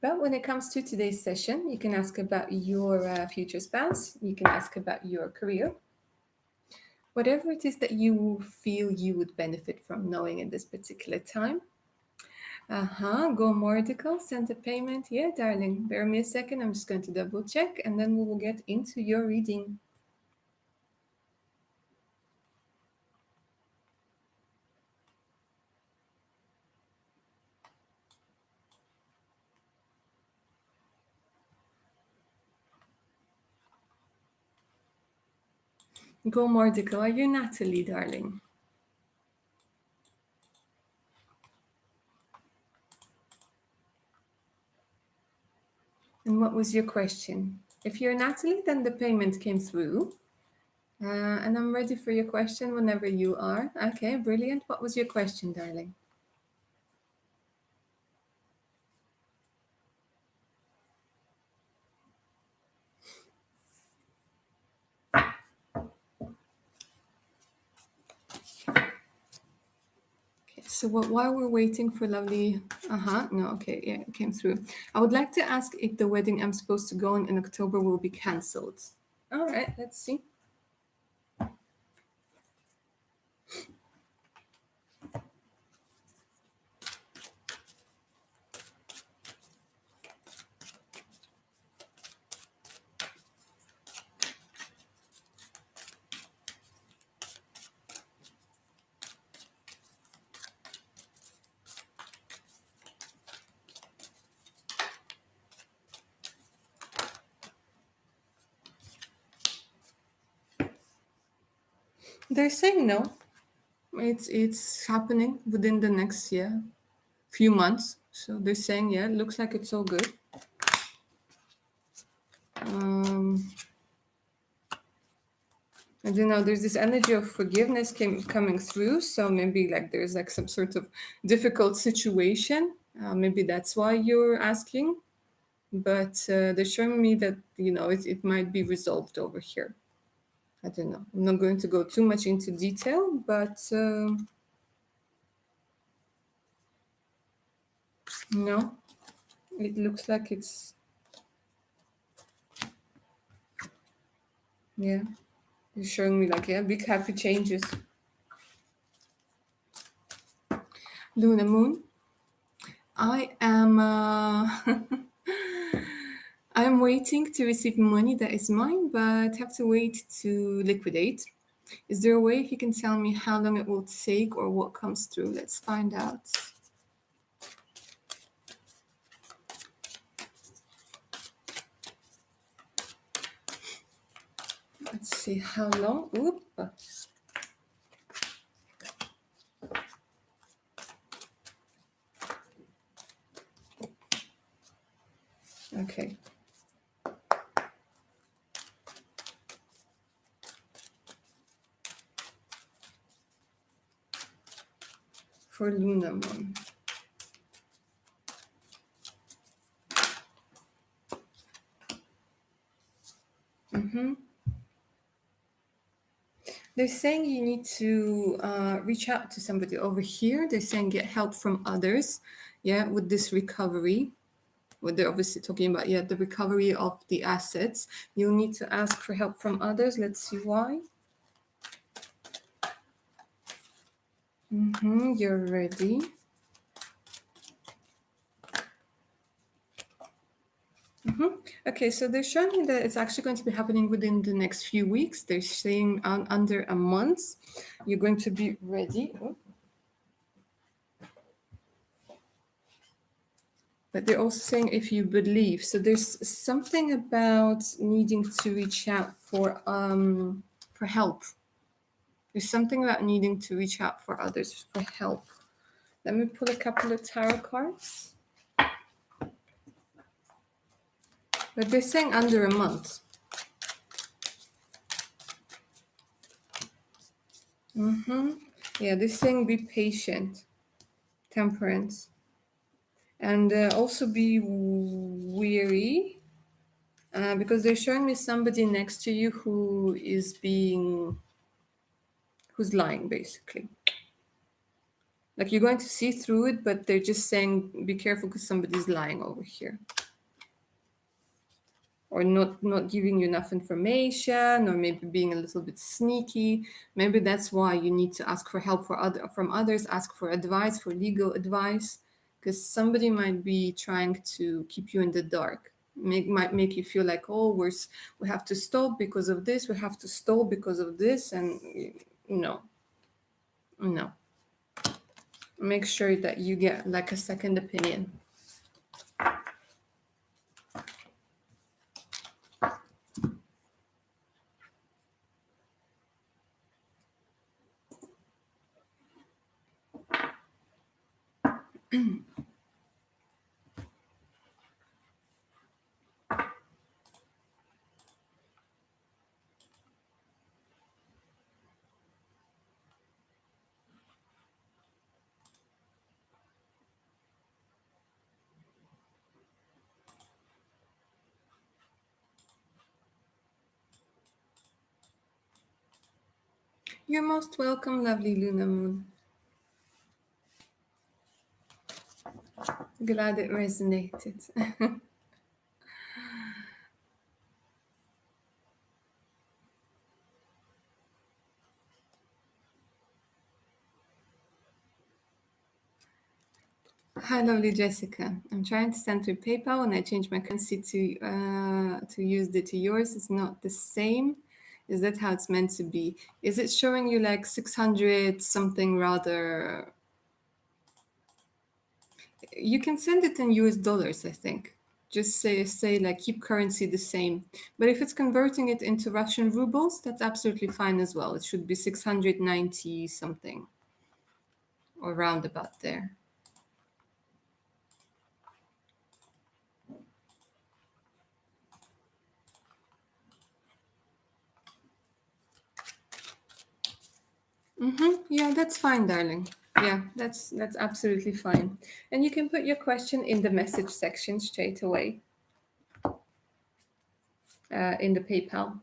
[SPEAKER 1] But when it comes to today's session, you can ask about your future spouse, you can ask about your career, whatever it is that you feel you would benefit from knowing in this particular time. Go Mordical, send a payment. Yeah, darling, bear me a second. I'm just going to double check and then we will get into your reading. Go Mordical, are you Natalie, darling? And what was your question? If you're Natalie, then the payment came through. And I'm ready for your question whenever you are. Okay, brilliant. What was your question, darling? Okay, so while we're waiting for lovely, no, okay, yeah, it came through. I would like to ask if the wedding I'm supposed to go on in October will be cancelled. All right, let's see. They're saying no. It's happening within the next few months. So they're saying yeah, it looks like it's all good. I don't know. There's this energy of forgiveness coming through. So maybe like there's like some sort of difficult situation. Maybe that's why you're asking. But they're showing me that it might be resolved over here. I don't know. I'm not going to go too much into detail, but no, it looks like it's yeah. You're showing me like big happy changes. Luna Moon. I am I'm waiting to receive money that is mine, but have to wait to liquidate. Is there a way he can tell me how long it will take or what comes through? Let's find out. Let's see how long. Oop. Okay. For Luna Moon. They're saying you need to reach out to somebody over here. They're saying get help from others, with this recovery. What they're obviously talking about, the recovery of the assets. You'll need to ask for help from others. Let's see why. You're ready. Okay, so they're showing me that it's actually going to be happening within the next few weeks. They're saying under a month, you're going to be ready. But they're also saying if you believe. So there's something about needing to reach out for help. There's something about needing to reach out for others for help. Let me pull a couple of tarot cards. But they're saying under a month. Yeah, they're saying be patient, temperance. And also be weary because they're showing me somebody next to you who's lying, basically. Like you're going to see through it, but they're just saying, be careful because somebody's lying over here. Or not giving you enough information, or maybe being a little bit sneaky. Maybe that's why you need to ask for help from others, ask for advice, for legal advice, because somebody might be trying to keep you in the dark. Might make you feel like, oh, we have to stop because of this, we have to stall because of this, and no, no. Make sure that you get like a second opinion. You're most welcome, lovely Luna Moon. Glad it resonated. Hi, lovely Jessica. I'm trying to send through PayPal and I changed my currency to USD to yours. It's not the same. Is that how it's meant to be? Is it showing you like 600 something rather? You can send it in US dollars, I think. Just say like keep currency the same. But if it's converting it into Russian rubles, that's absolutely fine as well. It should be 690 something or round about there. Yeah, that's fine, darling. Yeah, that's absolutely fine. And you can put your question in the message section straight away in the PayPal.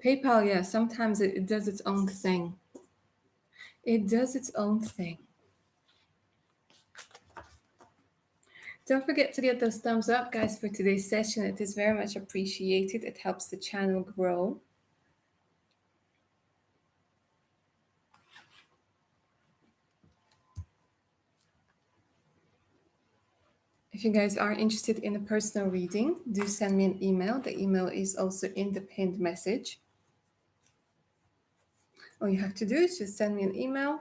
[SPEAKER 1] PayPal, yeah, sometimes it does its own thing. It does its own thing. Don't forget to get those thumbs up, guys, for today's session. It is very much appreciated. It helps the channel grow. If you guys are interested in a personal reading, do send me an email. The email is also in the pinned message. All you have to do is just send me an email,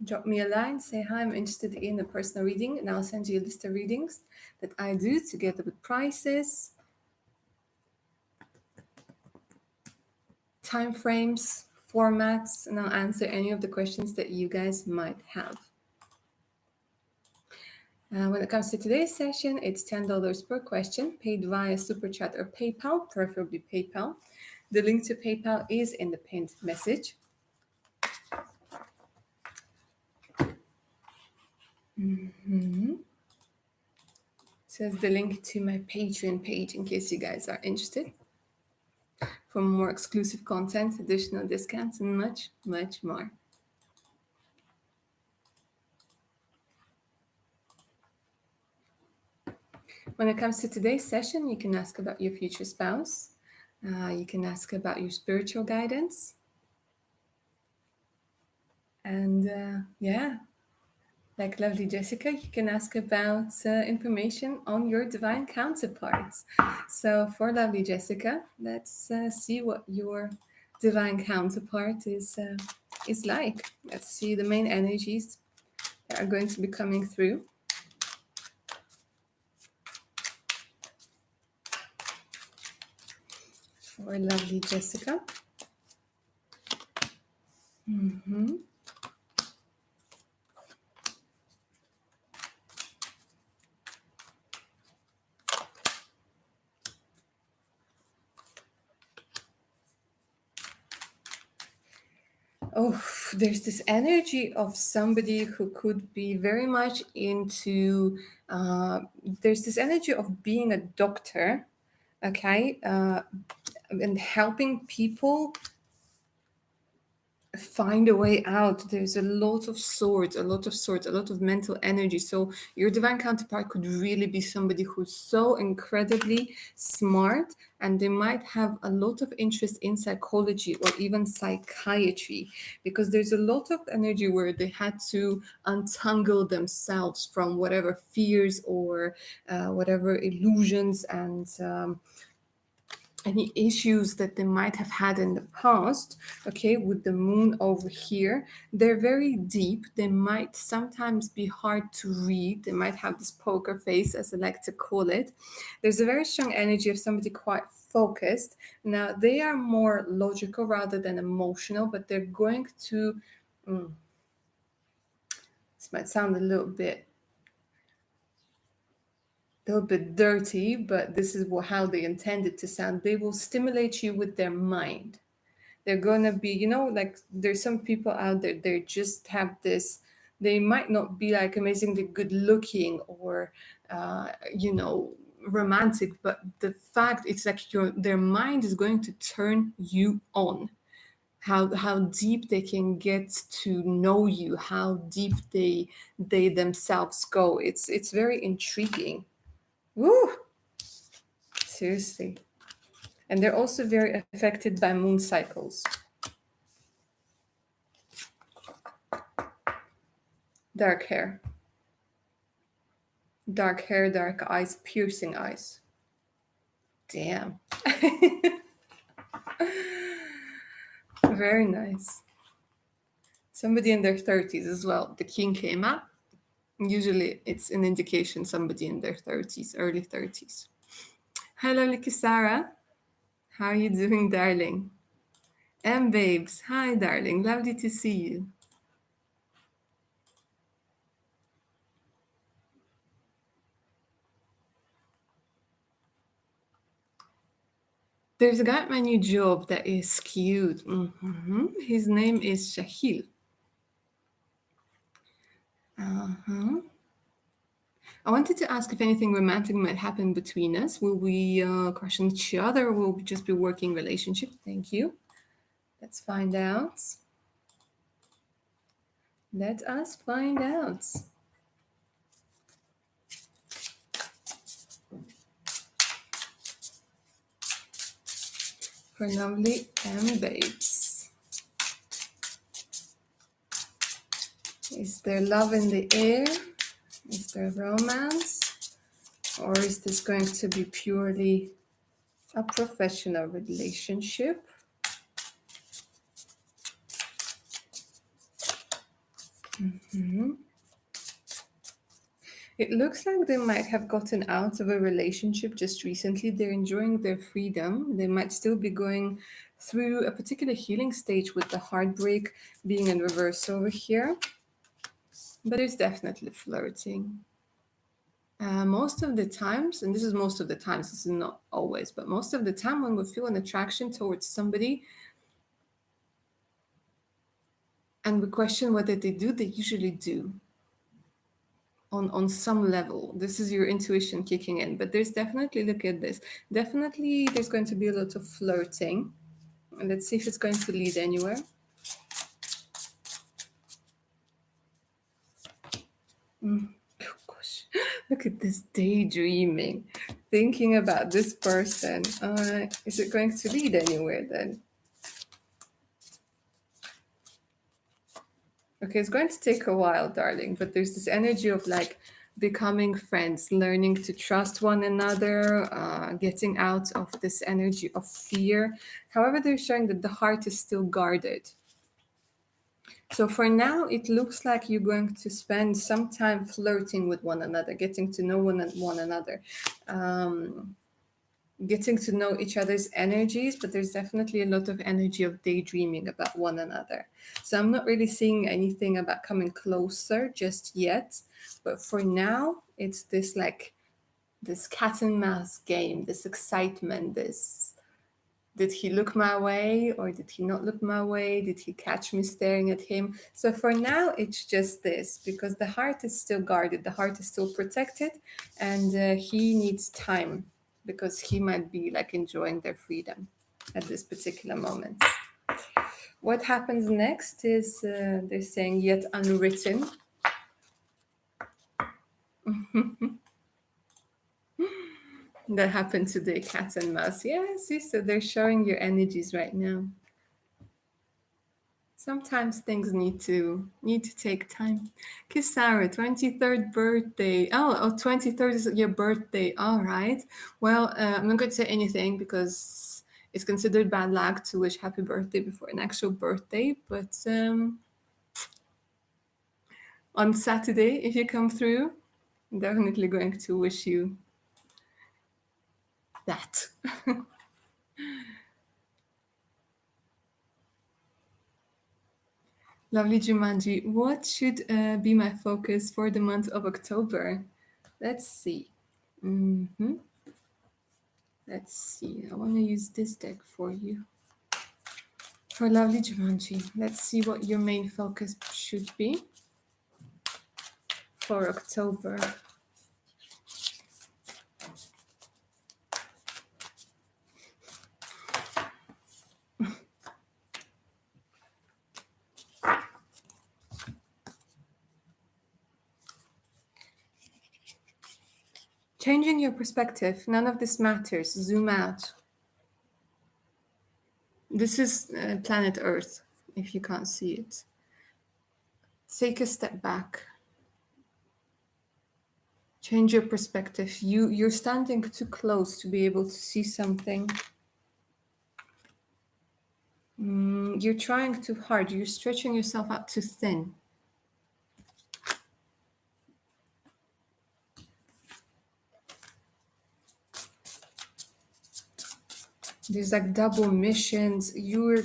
[SPEAKER 1] drop me a line, say, hi, I'm interested in a personal reading, and I'll send you a list of readings that I do together with prices, time frames, formats, and I'll answer any of the questions that you guys might have. When it comes to today's session, it's $10 per question, paid via Super Chat or PayPal, preferably PayPal. The link to PayPal is in the pinned message. Says the link to my Patreon page in case you guys are interested. For more exclusive content, additional discounts, and much, much more. When it comes to today's session, you can ask about your future spouse. You can ask about your spiritual guidance. And yeah, like lovely Jessica, you can ask about information on your divine counterparts. So for lovely Jessica, let's see what your divine counterpart is like. Let's see the main energies that are going to be coming through. For lovely Jessica. Oh, there's this energy of somebody who could be very much into, there's this energy of being a doctor, okay, and helping people find a way out. There's a lot of swords, a lot of swords, a lot of mental energy. So your divine counterpart could really be somebody who's so incredibly smart, and they might have a lot of interest in psychology or even psychiatry, because there's a lot of energy where they had to untangle themselves from whatever fears or whatever illusions and any issues that they might have had in the past. Okay, with the moon over here, they're very deep. They might sometimes be hard to read. They might have this poker face, as I like to call it. There's a very strong energy of somebody quite focused. Now they are more logical rather than emotional, but they're going to, this might sound a little bit dirty, but this is how they intend it to sound. They will stimulate you with their mind. They're gonna be, like there's some people out there, they just have this, they might not be like amazingly good looking or romantic, but the fact it's like their mind is going to turn you on. How deep they can get to know you, how deep they themselves go. It's very intriguing. Woo! Seriously. And they're also very affected by moon cycles. Dark hair. Dark hair, dark eyes, piercing eyes. Damn. Very nice. Somebody in their 30s as well. The king came up. Usually it's an indication somebody in their 30s, early 30s. Hello, Likisara. How are you doing, darling? And babes. Hi, darling. Lovely to see you. There's a guy at my new job that is cute. His name is Shahil. Uh-huh. I wanted to ask if anything romantic might happen between us. Will we crush on each other, or will we just be working relationship? Thank you. Let's find out. Let us find out. For lovely M babes. Is there love in the air? Is there romance? Or is this going to be purely a professional relationship? It looks like they might have gotten out of a relationship just recently. They're enjoying their freedom. They might still be going through a particular healing stage with the heartbreak being in reverse over here. But it's definitely flirting. Most of the times, and this is most of the times, this is not always, but most of the time when we feel an attraction towards somebody and we question whether they do, they usually do. On some level, this is your intuition kicking in. But there's definitely, look at this, definitely there's going to be a lot of flirting, and let's see if it's going to lead anywhere. Oh gosh, look at this daydreaming, thinking about this person. Is it going to lead anywhere then? Okay, it's going to take a while, darling, but there's this energy of like becoming friends, learning to trust one another, getting out of this energy of fear. However, they're showing that the heart is still guarded. So for now, it looks like you're going to spend some time flirting with one another, getting to know one another. Getting to know each other's energies, but there's definitely a lot of energy of daydreaming about one another. So I'm not really seeing anything about coming closer just yet, but for now, it's this cat and mouse game, this excitement, this Did he look my way or did he not look my way? Did he catch me staring at him? So for now, it's just this because the heart is still guarded, the heart is still protected, and he needs time because he might be like enjoying their freedom at this particular moment. What happens next is they're saying yet unwritten. That happened today, cat and mouse. Yeah, see, so they're showing your energies right now. Sometimes things need to take time. Kisara, 23rd birthday. Oh, 23rd is your birthday. All right. Well, I'm not going to say anything because it's considered bad luck to wish happy birthday before an actual birthday. But on Saturday, if you come through, I'm definitely going to wish you that. Lovely Jumanji. What should be my focus for the month of October? Let's see. Mhm. Let's see. I want to use this deck for you. For lovely Jumanji, let's see what your main focus should be for October. Changing your perspective. None of this matters. Zoom out. This is planet Earth, if you can't see it. Take a step back. Change your perspective. You're standing too close to be able to see something. You're trying too hard. You're stretching yourself out too thin. There's like double missions. You're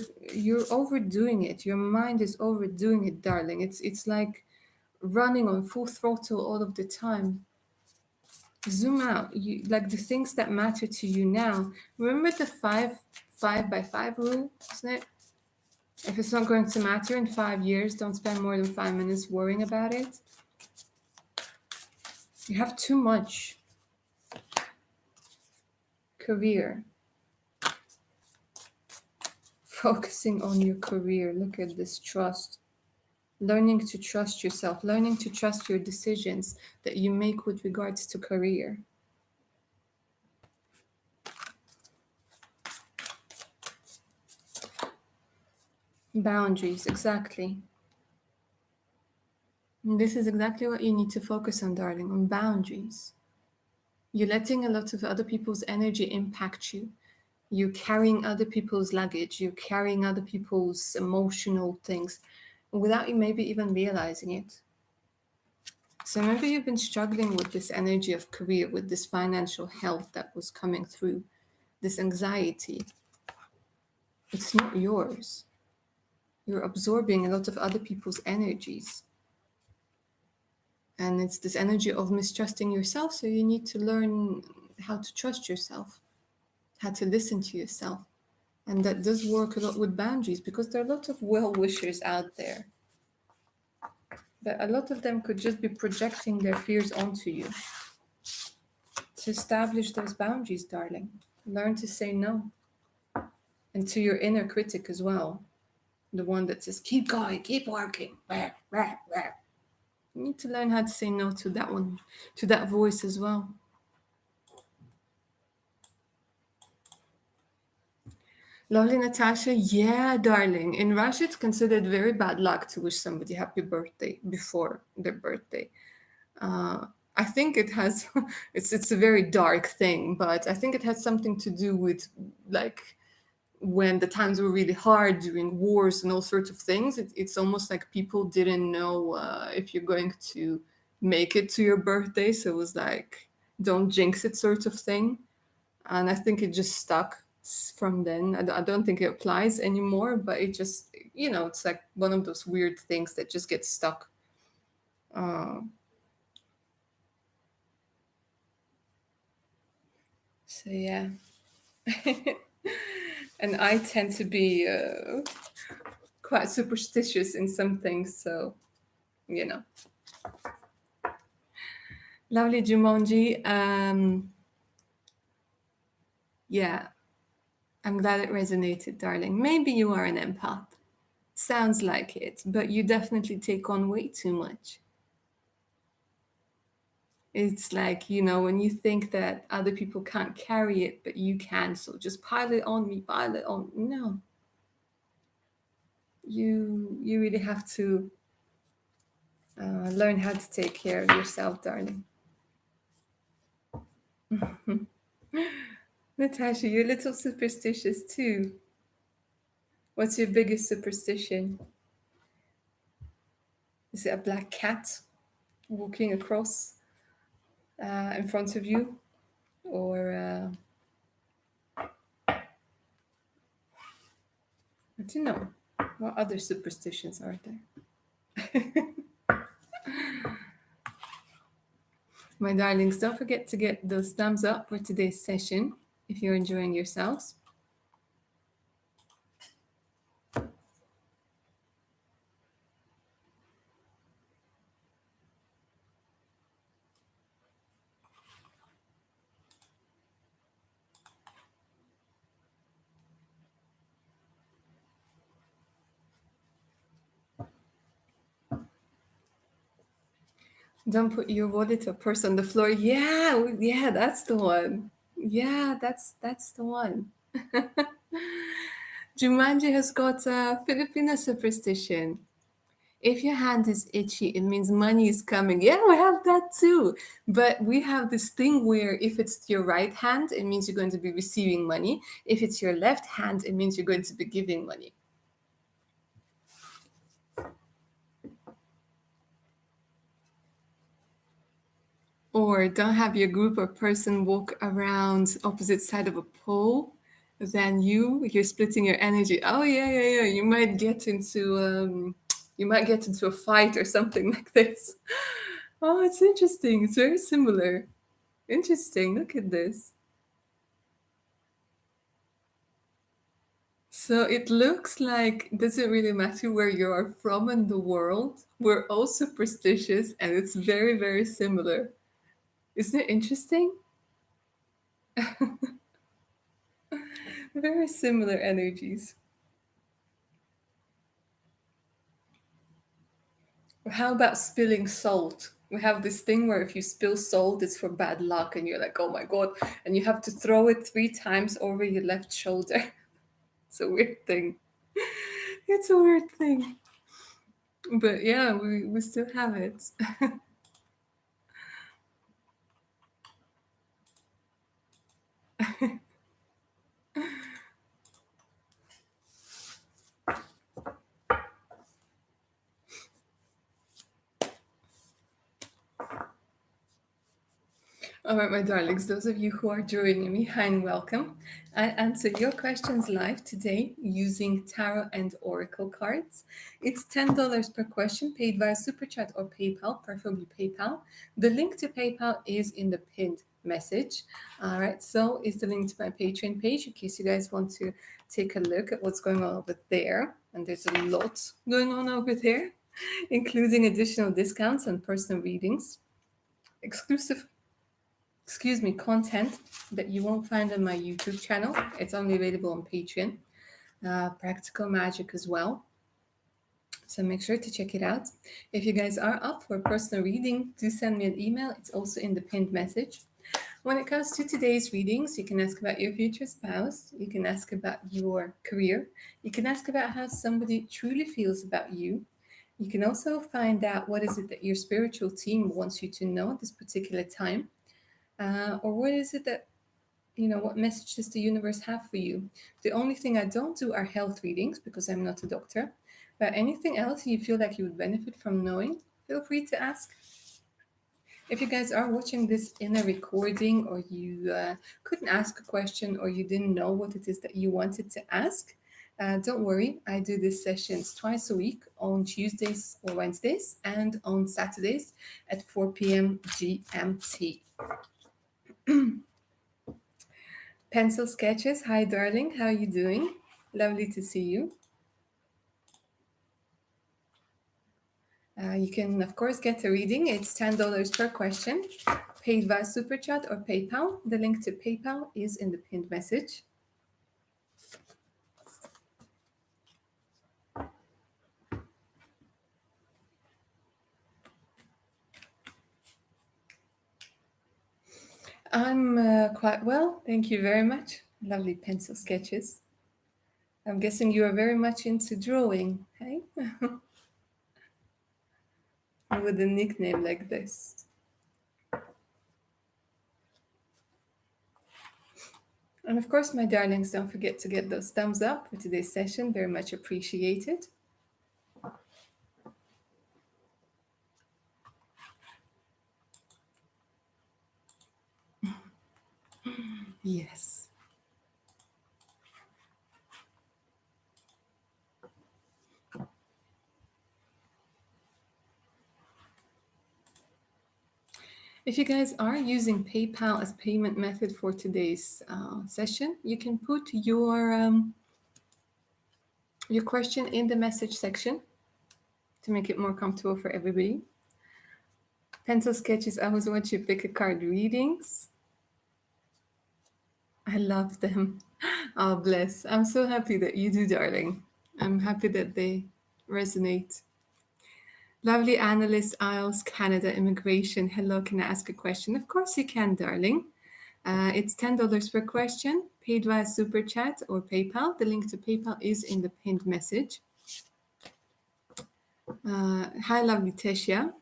[SPEAKER 1] overdoing it. Your mind is overdoing it, darling. It's like running on full throttle all of the time. Zoom out. You like the things that matter to you now. Remember the five by five rule, isn't it? If it's not going to matter in 5 years, don't spend more than 5 minutes worrying about it. You have too much. Career. Focusing on your career. Look at this trust. Learning to trust yourself, learning to trust your decisions that you make with regards to career. Boundaries, exactly. And this is exactly what you need to focus on, darling, on boundaries. You're letting a lot of other people's energy impact you. You're carrying other people's luggage, you're carrying other people's emotional things without you maybe even realizing it. So maybe you've been struggling with this energy of career, with this financial health that was coming through, this anxiety. It's not yours. You're absorbing a lot of other people's energies. And it's this energy of mistrusting yourself. So you need to learn how to trust yourself, how to listen to yourself. And that does work a lot with boundaries because there are a lot of well wishers out there. But a lot of them could just be projecting their fears onto you. To establish those boundaries, darling, learn to say no. And to your inner critic as well, the one that says, keep going, keep working. You need to learn how to say no to that one, to that voice as well. Lovely Natasha, yeah, darling. In Russia, it's considered very bad luck to wish somebody happy birthday before their birthday. I think it has, it's a very dark thing, but I think it has something to do with like when the times were really hard during wars and all sorts of things. It's almost like people didn't know if you're going to make it to your birthday, so it was like don't jinx it sort of thing. And I think it just stuck from then. I don't think it applies anymore, but it just, it's like one of those weird things that just gets stuck. uh, so yeah. And I tend to be quite superstitious in some things, so you know. Lovely Jumonji. Yeah, I'm glad it resonated, darling. Maybe you are an empath. Sounds like it, but you definitely take on way too much. It's like, when you think that other people can't carry it, but you can, so just pile it on me, pile it on. No, you really have to learn how to take care of yourself, darling. Natasha, you're a little superstitious too. What's your biggest superstition? Is it a black cat walking across in front of you? Or, I don't know. What other superstitions are there? My darlings, don't forget to get those thumbs up for today's session if you're enjoying yourselves. Don't put your wallet or purse on the floor. Yeah, that's the one. Yeah, that's the one. Jumanji has got a Filipino superstition. If your hand is itchy, it means money is coming. Yeah, we have that too. But we have this thing where if it's your right hand, it means you're going to be receiving money. If it's your left hand, it means you're going to be giving money. Or don't have your group or person walk around opposite side of a pole. Then you're splitting your energy. Oh yeah. You might get into a fight or something like this. Oh, it's interesting. It's very similar. Interesting. Look at this. So it looks like it doesn't really matter where you are from in the world. We're all superstitious and it's very, very similar. Isn't it interesting? Very similar energies. How about spilling salt? We have this thing where if you spill salt, it's for bad luck, and you're like, oh my God. And you have to throw it 3 times over your left shoulder. It's a weird thing. It's a weird thing. But yeah, we still have it. All right, my darlings, those of you who are joining me, hi and welcome. I answer your questions live today using tarot and oracle cards. It's $10 per question paid via Super Chat or PayPal, preferably PayPal. The link to PayPal is in the pinned message. All right, so is the link to my Patreon page in case you guys want to take a look at what's going on over there. And there's a lot going on over there, including additional discounts and personal readings, exclusive content that you won't find on my YouTube channel. It's only available on Patreon. Practical magic as well. So make sure to check it out. If you guys are up for a personal reading, do send me an email. It's also in the pinned message. When it comes to today's readings, you can ask about your future spouse. You can ask about your career. You can ask about how somebody truly feels about you. You can also find out what is it that your spiritual team wants you to know at this particular time. Or what is it that, what message does the universe have for you? The only thing I don't do are health readings because I'm not a doctor. But anything else you feel like you would benefit from knowing, feel free to ask. If you guys are watching this in a recording or you couldn't ask a question or you didn't know what it is that you wanted to ask, don't worry. I do these sessions twice a week on Tuesdays or Wednesdays and on Saturdays at 4 p.m. GMT. Pencil Sketches, hi darling, how are you doing? Lovely to see you. You can, of course, get a reading. It's $10 per question, paid via Super Chat or PayPal. The link to PayPal is in the pinned message. I'm quite well, thank you very much. Lovely pencil sketches. I'm guessing you are very much into drawing, hey? With a nickname like this. And of course, my darlings, don't forget to get those thumbs up for today's session. Very much appreciated. Yes. If you guys are using PayPal as payment method for today's session, you can put your question in the message section to make it more comfortable for everybody. Pencil sketches, I always want you to pick a card readings. I love them. Oh, bless. I'm so happy that you do, darling. I'm happy that they resonate. Lovely analyst, IELTS, Canada, immigration. Hello, can I ask a question? Of course you can, darling. It's $10 per question, paid via Super Chat or PayPal. The link to PayPal is in the pinned message. Hi, lovely Teshia.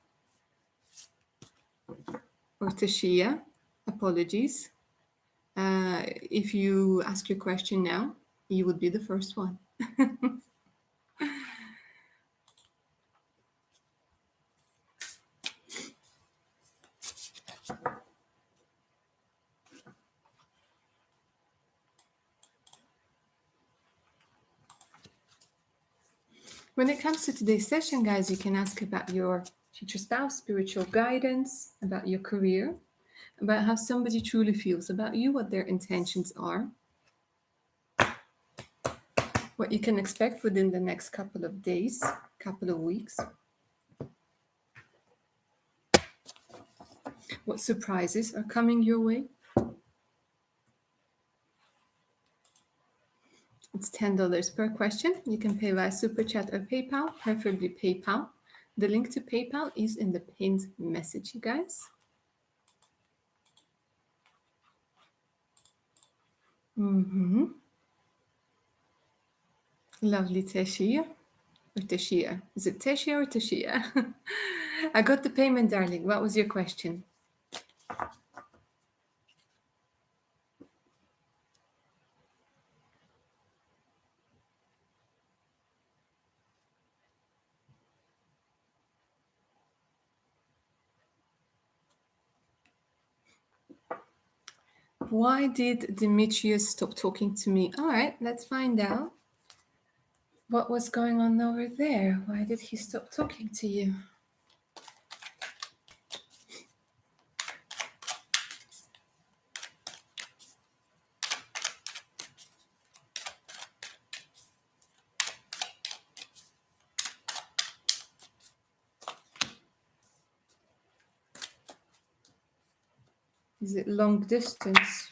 [SPEAKER 1] Or Teshia. Apologies. If you ask your question now, you would be the first one. When it comes to today's session, guys, you can ask about your future spouse, spiritual guidance, about your career, about how somebody truly feels about you, what their intentions are, what you can expect within the next couple of days, couple of weeks, what surprises are coming your way. It's $10 per question. You can pay via Super Chat or PayPal, preferably PayPal. The link to PayPal is in the pinned message, you guys. Lovely Teshia. Or Teshia. Is it Teshia or Teshia? I got the payment, darling. What was your question? Why did Demetrius stop talking to me? All right, let's find out. What was going on over there? Why did he stop talking to you? Is it long distance?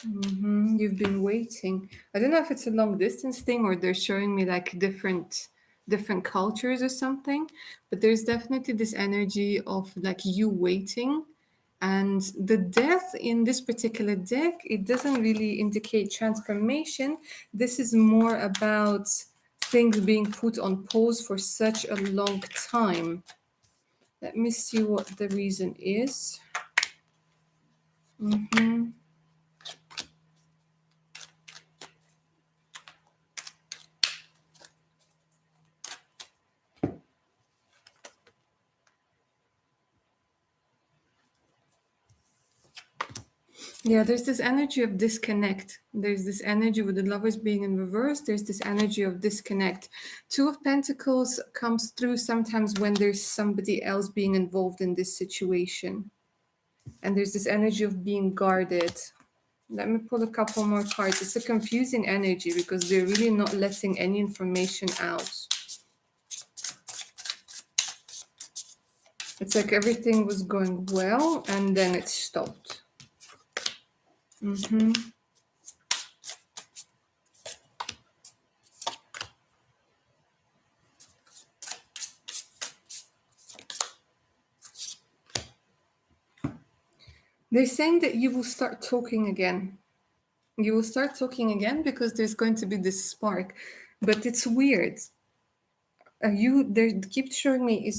[SPEAKER 1] You've been waiting. I don't know if it's a long distance thing or they're showing me like different cultures or something, but there's definitely this energy of like you waiting. And the death in this particular deck, it doesn't really indicate transformation. This is more about things being put on pause for such a long time. Let me see what the reason is. Yeah, there's this energy of disconnect. There's this energy with the lovers being in reverse. There's this energy of disconnect. Two of Pentacles comes through sometimes when there's somebody else being involved in this situation. And there's this energy of being guarded. Let me pull a couple more cards. It's a confusing energy because they're really not letting any information out. It's like everything was going well and then it stopped. They're saying that you will start talking again. You will start talking again because there's going to be this spark. But it's weird. They keep showing me,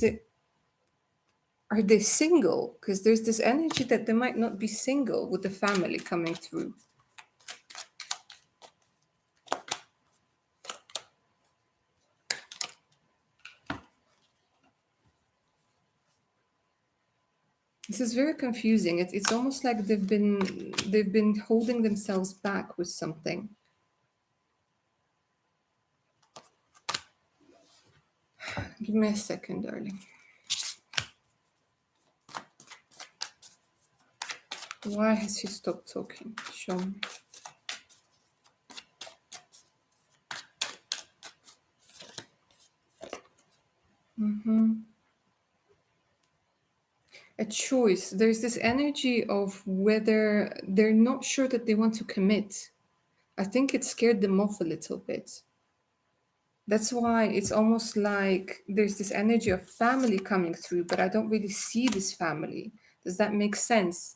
[SPEAKER 1] are they single? Because there's this energy that they might not be single with the family coming through. This is very confusing. It's almost like they've been holding themselves back with something. Give me a second, darling. Why has he stopped talking? Show me. A choice. There's this energy of whether they're not sure that they want to commit. I think it scared them off a little bit. That's why it's almost like there's this energy of family coming through, but I don't really see this family. Does that make sense?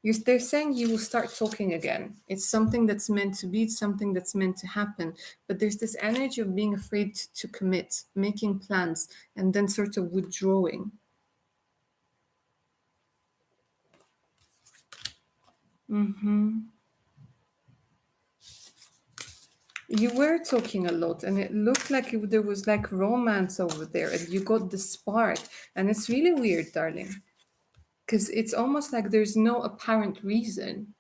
[SPEAKER 1] They're saying you will start talking again. It's something that's meant to be, it's something that's meant to happen. But there's this energy of being afraid to commit, making plans, and then sort of withdrawing. You were talking a lot, and it looked like there was like romance over there, and you got the spark. And it's really weird, darling, because it's almost like there's no apparent reason.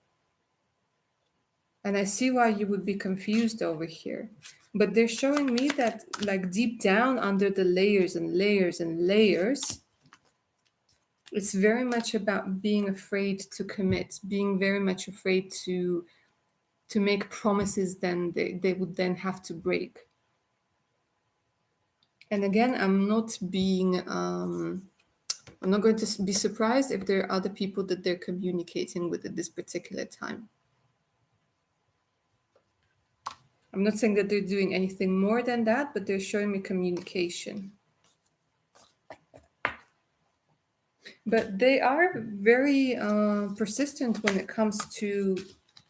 [SPEAKER 1] And I see why you would be confused over here. But they're showing me that, like, deep down under the layers and layers and layers, it's very much about being afraid to commit, being very much afraid to make promises then they would then have to break. And again, I'm not going to be surprised if there are other people that they're communicating with at this particular time. I'm not saying that they're doing anything more than that, but they're showing me communication. But they are very persistent when it comes to,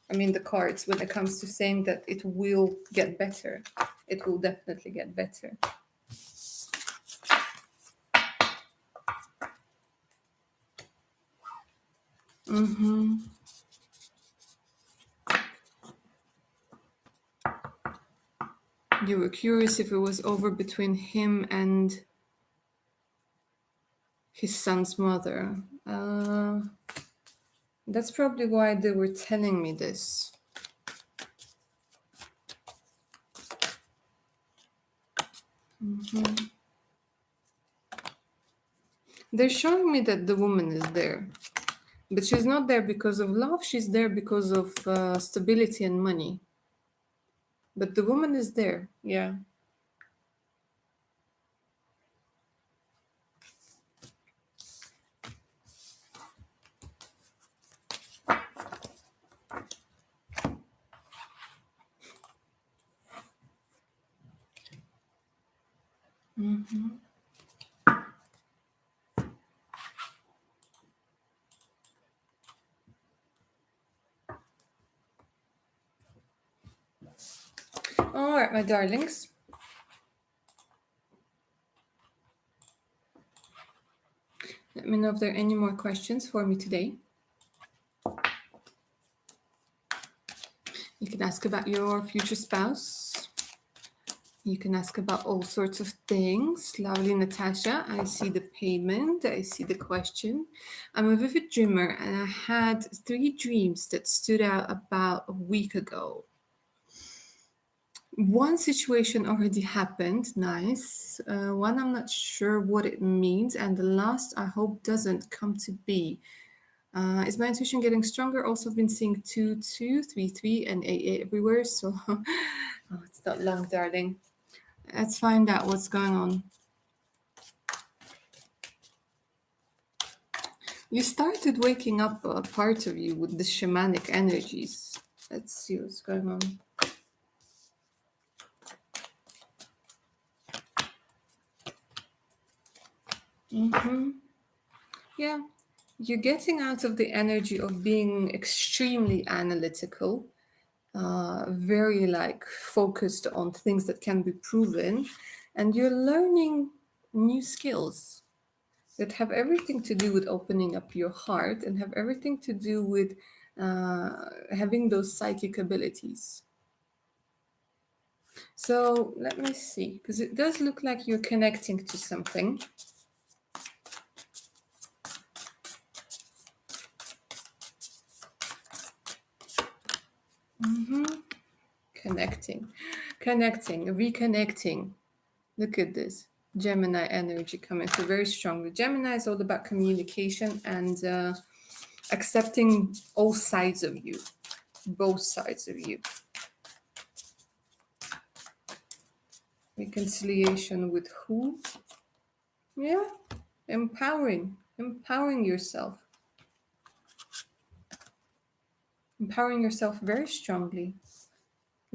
[SPEAKER 1] the cards, when it comes to saying that it will get better. It will definitely get better. You were curious if it was over between him and his son's mother. That's probably why they were telling me this. They're showing me that the woman is there, but she's not there because of love. She's there because of stability and money. But the woman is there, yeah. All right, my darlings. Let me know if there are any more questions for me today. You can ask about your future spouse. You can ask about all sorts of things. Lovely Natasha, I see the payment, I see the question. I'm a vivid dreamer and I had 3 dreams that stood out about a week ago. One situation already happened, nice. One I'm not sure what it means, and the last I hope doesn't come to be. Is my intuition getting stronger? Also been seeing 2, 2, 3, 3, and 8, 8 everywhere. So oh, it's not long, darling. Let's find out what's going on. You started waking up a part of you with the shamanic energies. Let's see what's going on. Yeah, you're getting out of the energy of being extremely analytical, very like focused on things that can be proven, and you're learning new skills that have everything to do with opening up your heart and have everything to do with having those psychic abilities. So let me see, because it does look like you're connecting to something. Connecting, reconnecting. Look at this. Gemini energy coming through very strongly. Gemini is all about communication and accepting all sides of you, both sides of you. Reconciliation with who? Yeah, empowering yourself. Empowering yourself very strongly.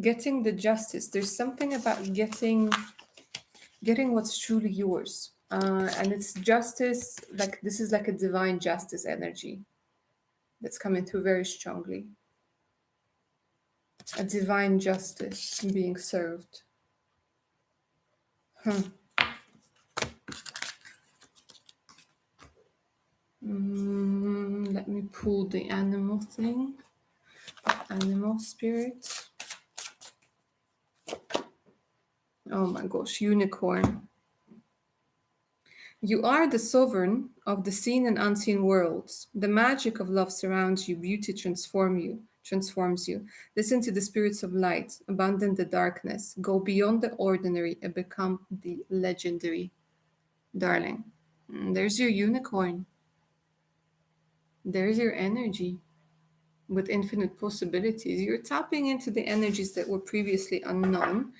[SPEAKER 1] Getting the justice. There's something about getting what's truly yours. And it's justice, like this is like a divine justice energy that's coming through very strongly. A divine justice being served. Let me pull the animal thing. Animal spirit. Oh my gosh, unicorn. You are the sovereign of the seen and unseen worlds. The magic of love surrounds you, beauty transforms you. Listen to the spirits of light, abandon the darkness, go beyond the ordinary and become the legendary. Darling, there's your unicorn. There's your energy with infinite possibilities. You're tapping into the energies that were previously unknown.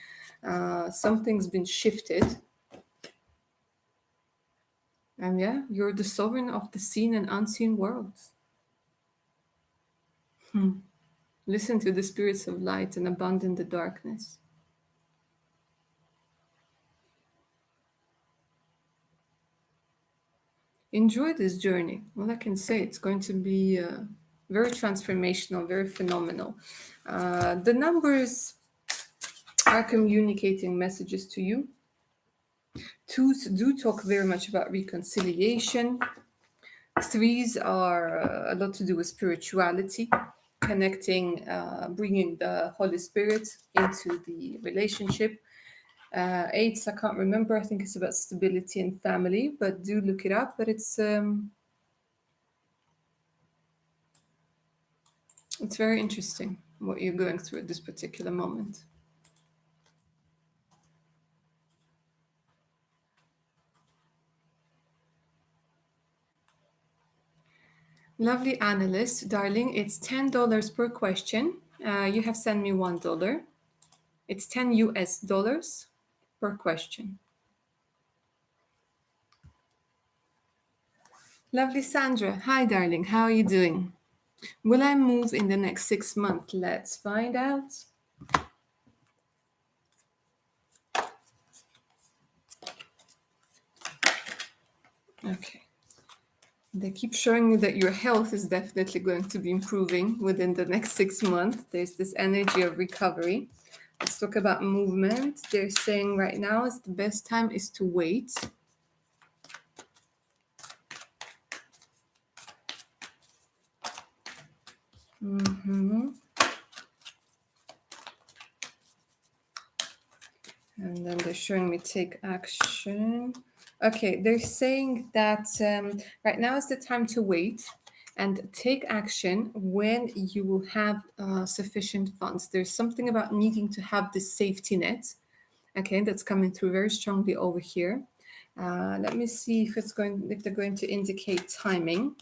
[SPEAKER 1] Something's been shifted. And yeah, you're the sovereign of the seen and unseen worlds. Listen to the spirits of light and abandon the darkness. Enjoy this journey. All I can say, it's going to be very transformational, very phenomenal. The numbers are communicating messages to you. Twos do talk very much about reconciliation. Threes are a lot to do with spirituality, connecting, bringing the Holy Spirit into the relationship. Eights, I can't remember. I think it's about stability and family, but do look it up. But it's very interesting what you're going through at this particular moment. Lovely analyst, darling. It's $10 per question. You have sent me $1. It's 10 US dollars per question. Lovely Sandra. Hi, darling. How are you doing? Will I move in the next 6 months? Let's find out. Okay. They keep showing me that your health is definitely going to be improving within the next 6 months. There's this energy of recovery. Let's talk about movement. They're saying right now is the best time is to wait. And then they're showing me take action. Okay, they're saying that right now is the time to wait and take action when you will have sufficient funds. There's something about needing to have this safety net. Okay, that's coming through very strongly over here. Let me see if they're going to indicate timing.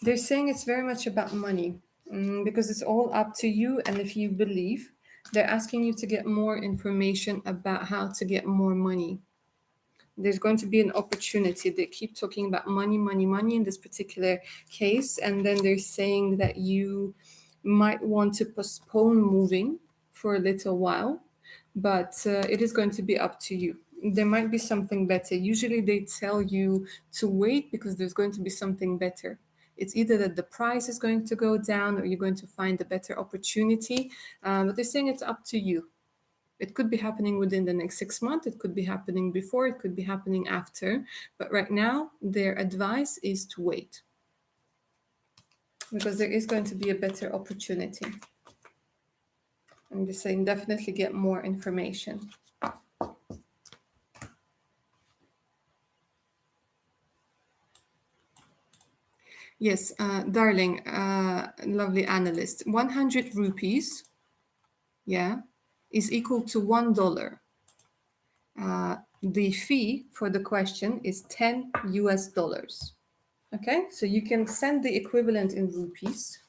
[SPEAKER 1] They're saying it's very much about money, because it's all up to you. And if you believe, they're asking you to get more information about how to get more money. There's going to be an opportunity. They keep talking about money, money, money in this particular case. And then they're saying that you might want to postpone moving for a little while, but it is going to be up to you. There might be something better. Usually they tell you to wait because there's going to be something better. It's either that the price is going to go down or you're going to find a better opportunity. But they're saying it's up to you. It could be happening within the next 6 months. It could be happening before. It could be happening after. But right now, their advice is to wait because there is going to be a better opportunity. I'm just saying, definitely get more information. Yes, darling, lovely analyst. 100 rupees, yeah, is equal to $1. The fee for the question is 10 US dollars. Okay, so you can send the equivalent in rupees.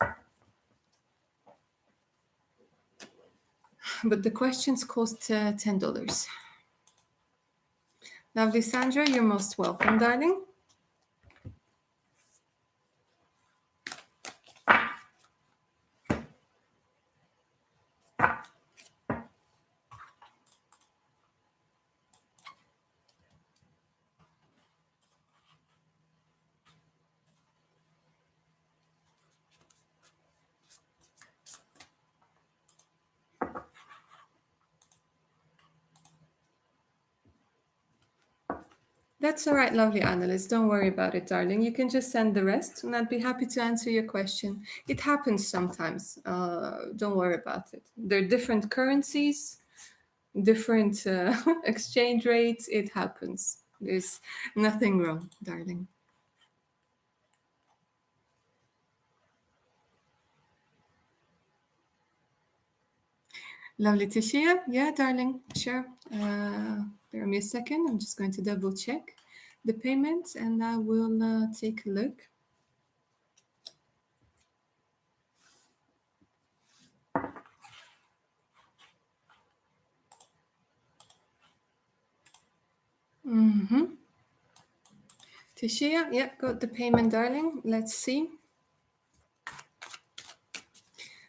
[SPEAKER 1] But the questions cost $10. Lovely Sandra, you're most welcome, darling. That's all right, lovely analyst. Don't worry about it, darling. You can just send the rest, and I'd be happy to answer your question. It happens sometimes. Don't worry about it. There are different currencies, different exchange rates. It happens. There's nothing wrong, darling. Lovely Tishia. Yeah, darling. Sure. Bear me a second. I'm just going to double check the payment and I will take a look. Mm-hmm. Tishia, yeah, got the payment, darling. Let's see.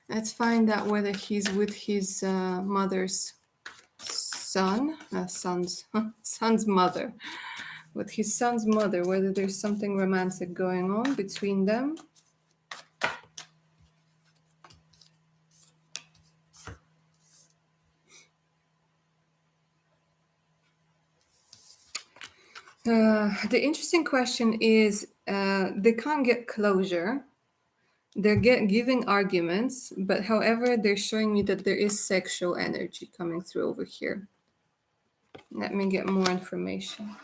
[SPEAKER 1] Let's find out whether he's with his mother's son's mother. With his son's mother, whether there's something romantic going on between them. The interesting question is they can't get closure. They're giving arguments, but however, they're showing me that there is sexual energy coming through over here. Let me get more information.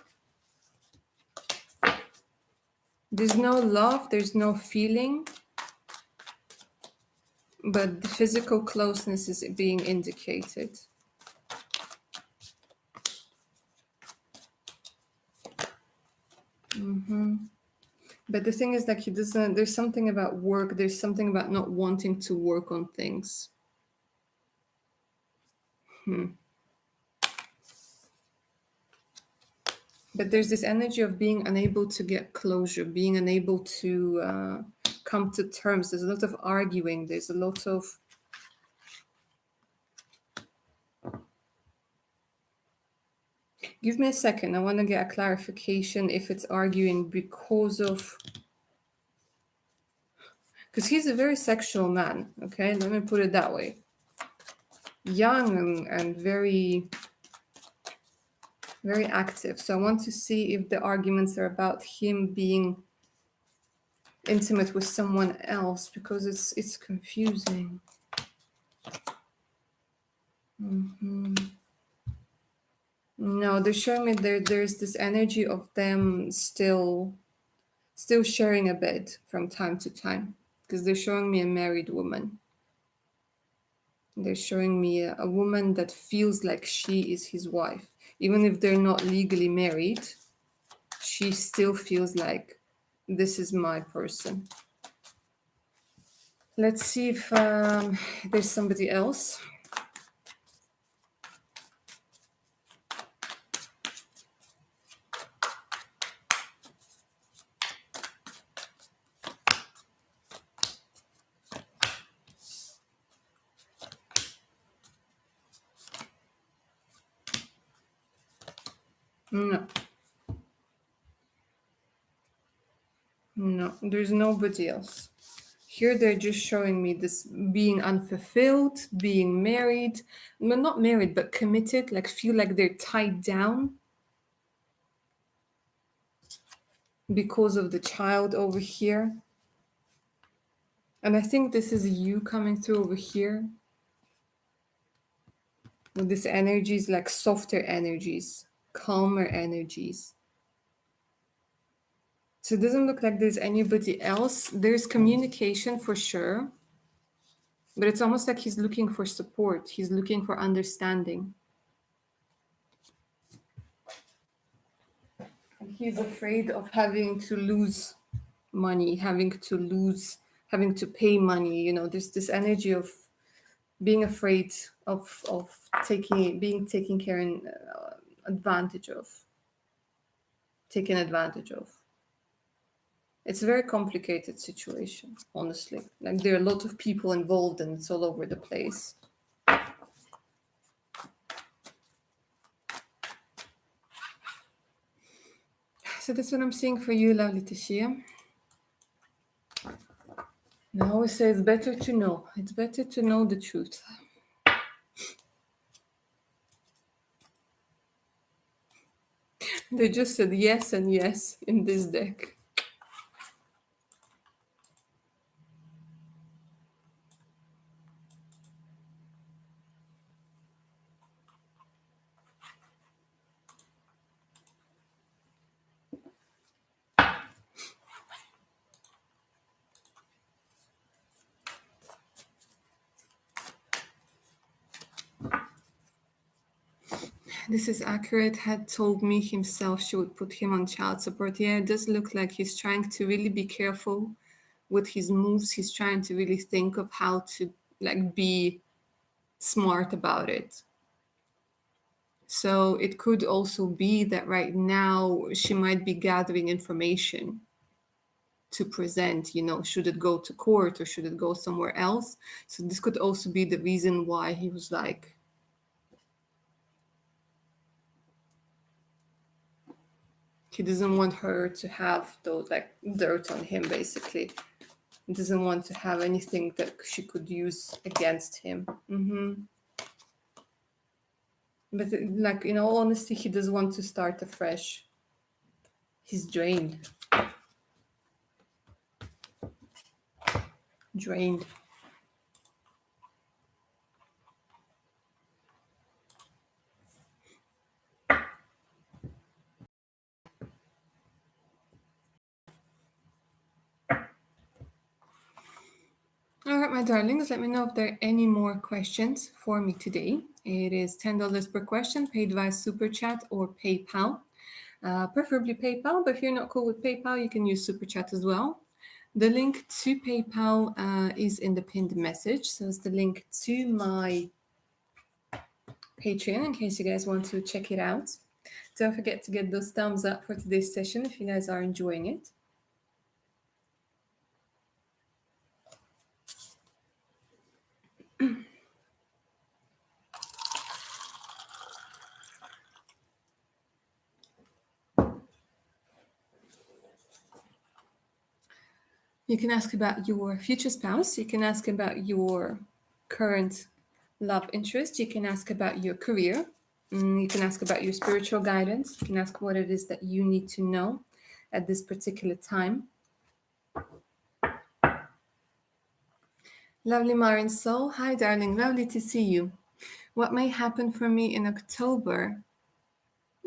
[SPEAKER 1] There's no love, there's no feeling, but the physical closeness is being indicated. But the thing is that he doesn't, there's something about work, there's something about not wanting to work on things. But there's this energy of being unable to get closure, being unable to come to terms. There's a lot of arguing. There's a lot of Give me a second. I want to get a clarification if it's arguing because of because he's a very sexual man. Okay, let me put it that way. Young and very very active. So I want to see if the arguments are about him being intimate with someone else because it's confusing. No, they're showing me there's this energy of them still sharing a bed from time to time because they're showing me a married woman. They're showing me a woman that feels like she is his wife. Even if they're not legally married, she still feels like this is my person. Let's see if there's somebody else. No, no, there's nobody else. Here they're just showing me this being unfulfilled, being married, well, not married, but committed, like feel like they're tied down because of the child over here. And I think this is you coming through over here. With this energies, like softer energies, calmer energies. So it doesn't look like there's anybody else. There's communication for sure. But it's almost like he's looking for support. He's looking for understanding. And he's afraid of having to lose money, having to pay money. You know, there's this energy of being afraid of being taken care and advantage of, taken advantage of. It's a very complicated situation, honestly. Like there are a lot of people involved and it's all over the place. So that's what I'm seeing for you, lovely Tashia. I always say it's better to know. It's better to know the truth. They just said yes and yes in this deck. This is accurate. Had told me himself she would put him on child support. Yeah, it does look like he's trying to really be careful with his moves. He's trying to really think of how to like be smart about it. So it could also be that right now she might be gathering information to present, you know, should it go to court or should it go somewhere else? So this could also be the reason why he was like, he doesn't want her to have those like dirt on him, basically. He doesn't want to have anything that she could use against him. But like, in all honesty, he does want to start afresh. He's drained. Drained. All right, my darlings, let me know if there are any more questions for me today. It is $10 per question, paid via Super Chat or PayPal. Preferably PayPal, but if you're not cool with PayPal, you can use Super Chat as well. The link to PayPal is in the pinned message. So it's the link to my Patreon in case you guys want to check it out. Don't forget to get those thumbs up for today's session if you guys are enjoying it. You can ask about your future spouse. You can ask about your current love interest. You can ask about your career. You can ask about your spiritual guidance. You can ask what it is that you need to know at this particular time. Lovely Marin Soul. Hi, darling. Lovely to see you. What may happen for me in October?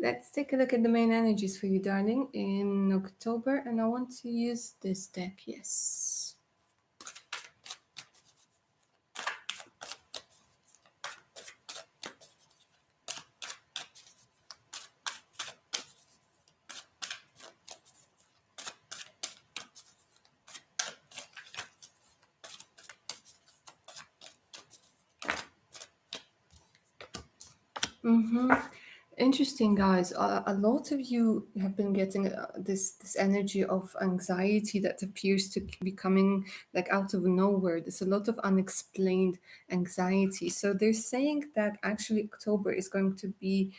[SPEAKER 1] Let's take a look at the main energies for you, darling, in October. And I want to use this deck. Yes. Mm-hmm. Interesting, guys. A lot of you have been getting this energy of anxiety that appears to be coming like out of nowhere. There's a lot of unexplained anxiety. So they're saying that actually October is going to be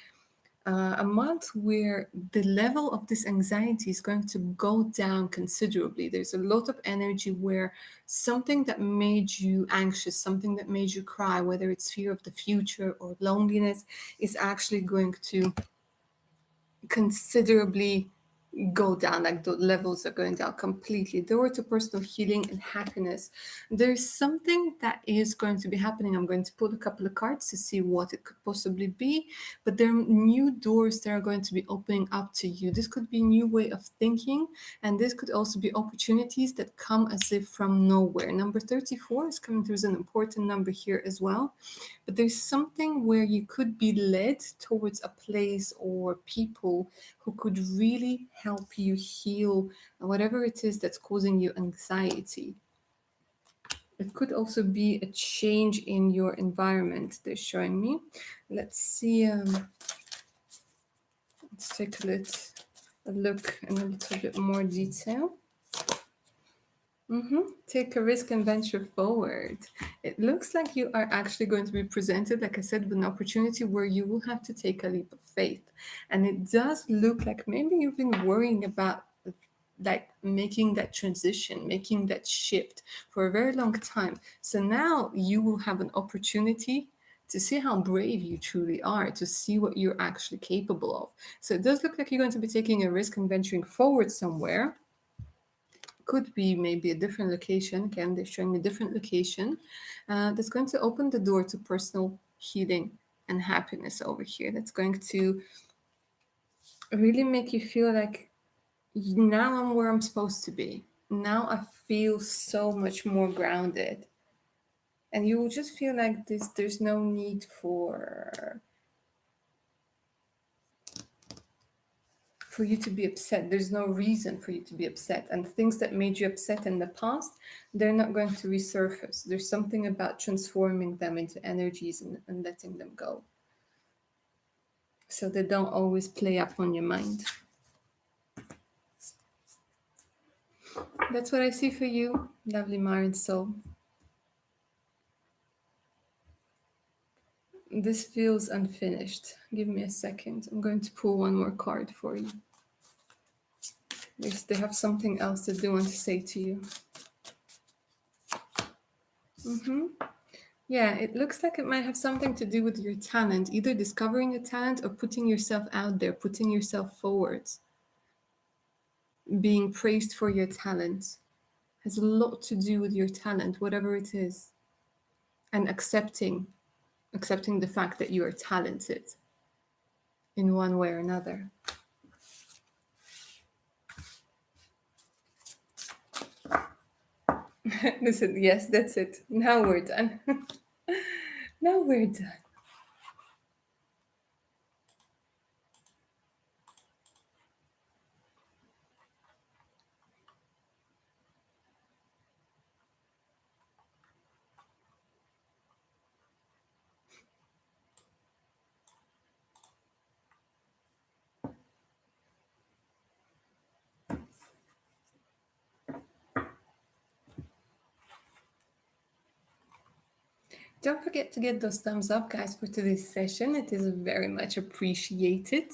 [SPEAKER 1] a month where the level of this anxiety is going to go down considerably. There's a lot of energy where something that made you anxious, something that made you cry, whether it's fear of the future or loneliness, is actually going to considerably go down, like the levels are going down completely. The word to personal healing and happiness, there's something that is going to be happening. I'm going to pull a couple of cards to see what it could possibly be, but there are new doors that are going to be opening up to you. This could be a new way of thinking, and this could also be opportunities that come as if from nowhere. Number 34 is coming through as an important number here as well, but there's something where you could be led towards a place or people who could really help you heal whatever it is that's causing you anxiety. It could also be a change in your environment, they're showing me. Let's see. Let's take a look in a little bit more detail. Take a risk and venture forward. It looks like you are actually going to be presented, like I said, with an opportunity where you will have to take a leap of faith. And it does look like maybe you've been worrying about like making that transition, making that shift for a very long time. So now you will have an opportunity to see how brave you truly are, to see what you're actually capable of. So it does look like you're going to be taking a risk and venturing forward somewhere. Could be maybe a different location. Again, they're showing a different location that's going to open the door to personal healing and happiness over here. That's going to really make you feel like now I'm where I'm supposed to be. Now I feel so much more grounded. And you will just feel like there's no need for you to be upset. There's no reason for you to be upset. And things that made you upset in the past, they're not going to resurface. There's something about transforming them into energies and letting them go. So they don't always play up on your mind. That's what I see for you, lovely Marin soul. This feels unfinished. Give me a second. I'm going to pull one more card for you. They have something else that they want to say to you. Yeah, it looks like it might have something to do with your talent, either discovering a talent or putting yourself out there, putting yourself forward. Being praised for your talent has a lot to do with your talent, whatever it is, and accepting the fact that you are talented in one way or another. Listen, yes, that's it. Now we're done. Now we're done. Don't forget to get those thumbs up, guys, for today's session. It is very much appreciated.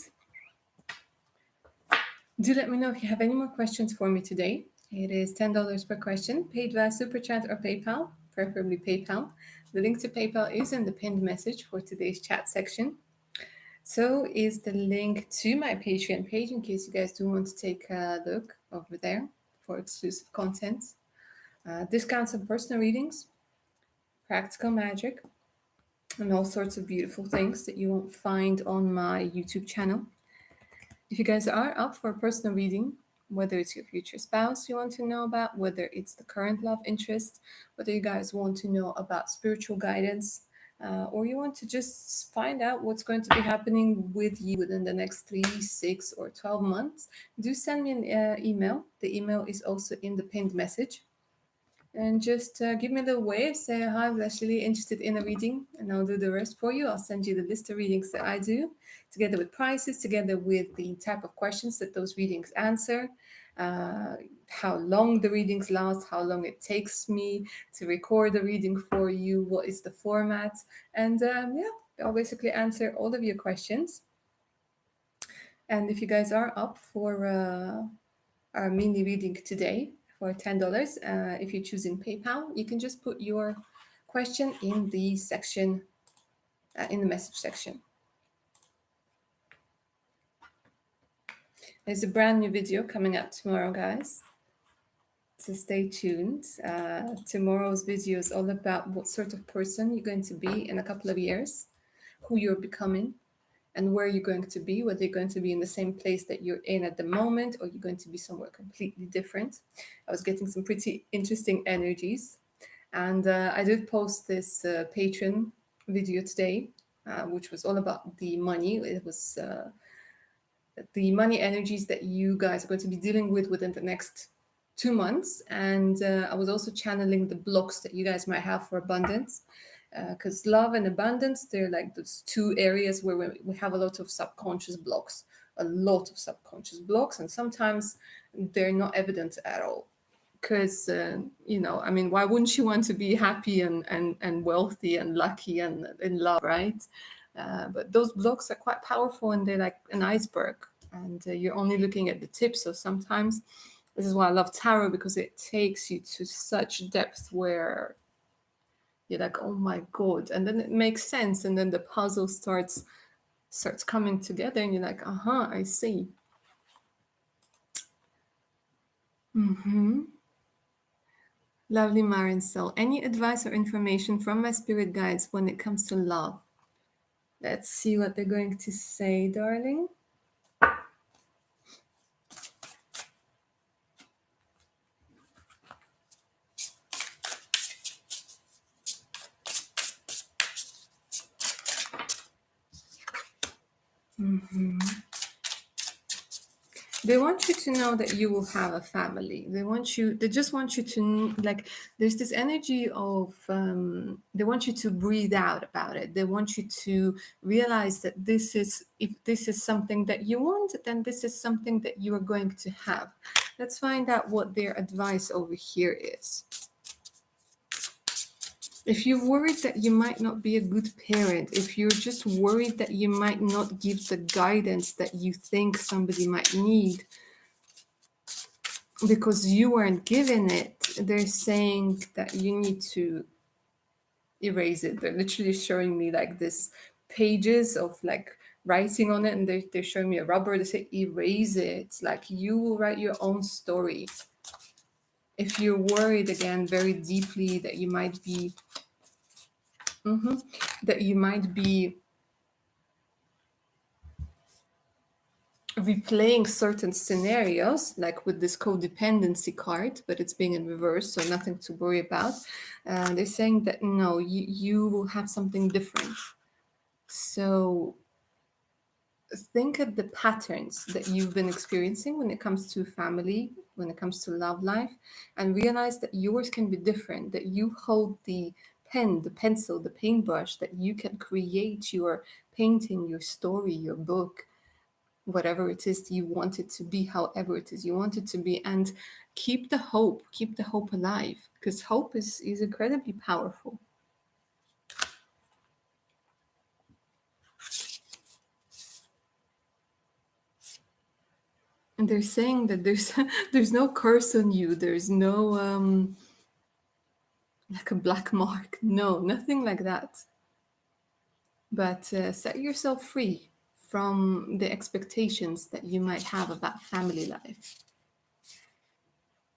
[SPEAKER 1] Do let me know if you have any more questions for me today. It is $10 per question, paid via Super Chat or PayPal, preferably PayPal. The link to PayPal is in the pinned message for today's chat section. So is the link to my Patreon page in case you guys do want to take a look over there for exclusive content, discounts on personal readings, practical magic, and all sorts of beautiful things that you won't find on my YouTube channel. If you guys are up for a personal reading, whether it's your future spouse you want to know about, whether it's the current love interest, whether you guys want to know about spiritual guidance, or you want to just find out what's going to be happening with you within the next 3, 6, or 12 months, do send me an email. The email is also in the pinned message. And just give me a little wave, say hi, I'm actually interested in a reading, and I'll do the rest for you. I'll send you the list of readings that I do, together with prices, together with the type of questions that those readings answer, how long the readings last, how long it takes me to record the reading for you, what is the format, and yeah, I'll basically answer all of your questions. And if you guys are up for our mini reading today for $10. If you're choosing PayPal, you can just put your question in the section, in the message section. There's a brand new video coming out tomorrow, guys. So stay tuned. Tomorrow's video is all about what sort of person you're going to be in a couple of years, who you're becoming, and where you're going to be, whether you're going to be in the same place that you're in at the moment or you're going to be somewhere completely different. I was getting some pretty interesting energies. And I did post this Patreon video today, which was all about the money. It was the money energies that you guys are going to be dealing with within the next 2 months. And I was also channeling the blocks that you guys might have for abundance. Because love and abundance, they're like those two areas where we have a lot of subconscious blocks, and sometimes they're not evident at all. Because I mean, why wouldn't you want to be happy and wealthy and lucky and in love, right? But those blocks are quite powerful, and they're like an iceberg, and you're only looking at the tip. So sometimes this is why I love tarot, because it takes you to such depth where you're like, oh my god, and then it makes sense, and then the puzzle starts coming together, and you're like, I see. Lovely Marin Soul. Any advice or information from my spirit guides when it comes to love? Let's see what they're going to say, darling. They want you to know that you will have a family. They just want you to, like, there's this energy of, they want you to breathe out about it. They want you to realize that if this is something that you want, then this is something that you are going to have. Let's find out what their advice over here is. If you're worried that you might not be a good parent, if you're just worried that you might not give the guidance that you think somebody might need because you weren't given it, they're saying that you need to erase it. They're literally showing me like this pages of like writing on it, and they're showing me a rubber. They say erase it. Like, you will write your own story. If you're worried again very deeply that you might be replaying certain scenarios, like with this codependency card, but it's being in reverse, so nothing to worry about. They're saying that no, you will have something different. So think of the patterns that you've been experiencing when it comes to family, when it comes to love life, and realize that yours can be different, that you hold the pen, the pencil, the paintbrush, that you can create your painting, your story, your book, whatever it is you want it to be, however it is you want it to be, and keep the hope alive, because hope is incredibly powerful. And they're saying that there's no curse on you, there's no like a black mark, no, nothing like that. But set yourself free from the expectations that you might have about family life.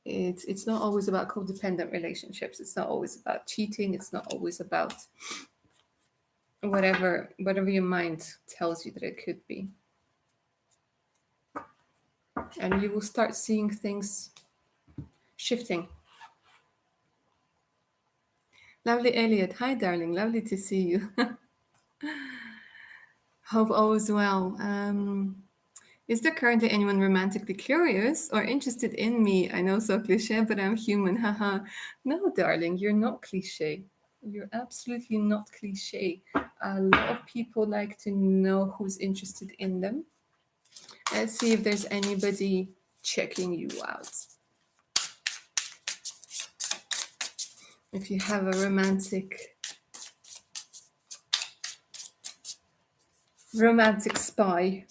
[SPEAKER 1] It's not always about codependent relationships. It's not always about cheating. It's not always about whatever your mind tells you that it could be. And you will start seeing things shifting. Lovely Elliot. Hi, darling. Lovely to see you. Hope all is well. Is there currently anyone romantically curious or interested in me? I know, so cliche, but I'm human. Haha. No, darling, you're not cliche. You're absolutely not cliche. A lot of people like to know who's interested in them. Let's see if there's anybody checking you out. If you have a romantic spy.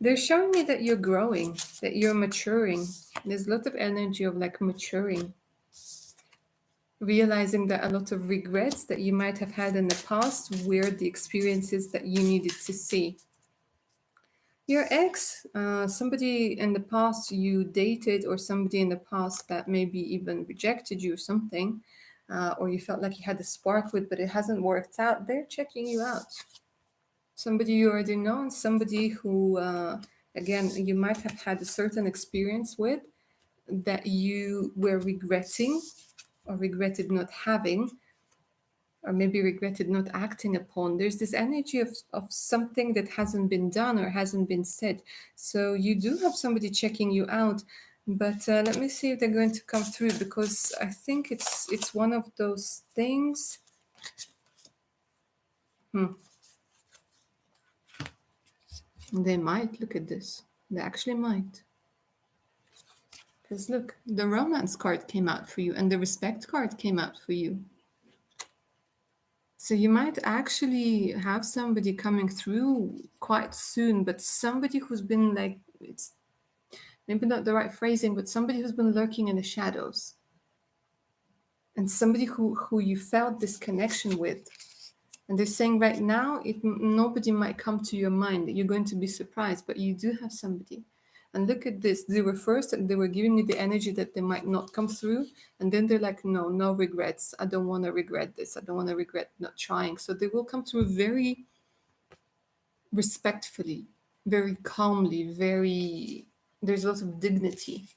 [SPEAKER 1] They're showing me that you're growing, that you're maturing. There's a lot of energy of like maturing, realizing that a lot of regrets that you might have had in the past were the experiences that you needed to see. Your ex, somebody in the past you dated, or somebody in the past that maybe even rejected you or something, or you felt like you had a spark with, but it hasn't worked out, they're checking you out. Somebody you already know, and somebody who, again, you might have had a certain experience with that you were regretting or regretted not having, or maybe regretted not acting upon. There's this energy of something that hasn't been done or hasn't been said. So you do have somebody checking you out, but let me see if they're going to come through, because I think it's one of those things. They might. Look at this. They actually might. Because look, the romance card came out for you and the respect card came out for you. So you might actually have somebody coming through quite soon, but somebody who's been like, it's maybe not the right phrasing, but somebody who's been lurking in the shadows. And somebody who you felt this connection with. And they're saying right now, nobody might come to your mind, that you're going to be surprised, but you do have somebody. And look at this. They were first, they were giving me the energy that they might not come through. And then they're like, no, no regrets. I don't want to regret this. I don't want to regret not trying. So they will come through very respectfully, very calmly, there's a lot of dignity.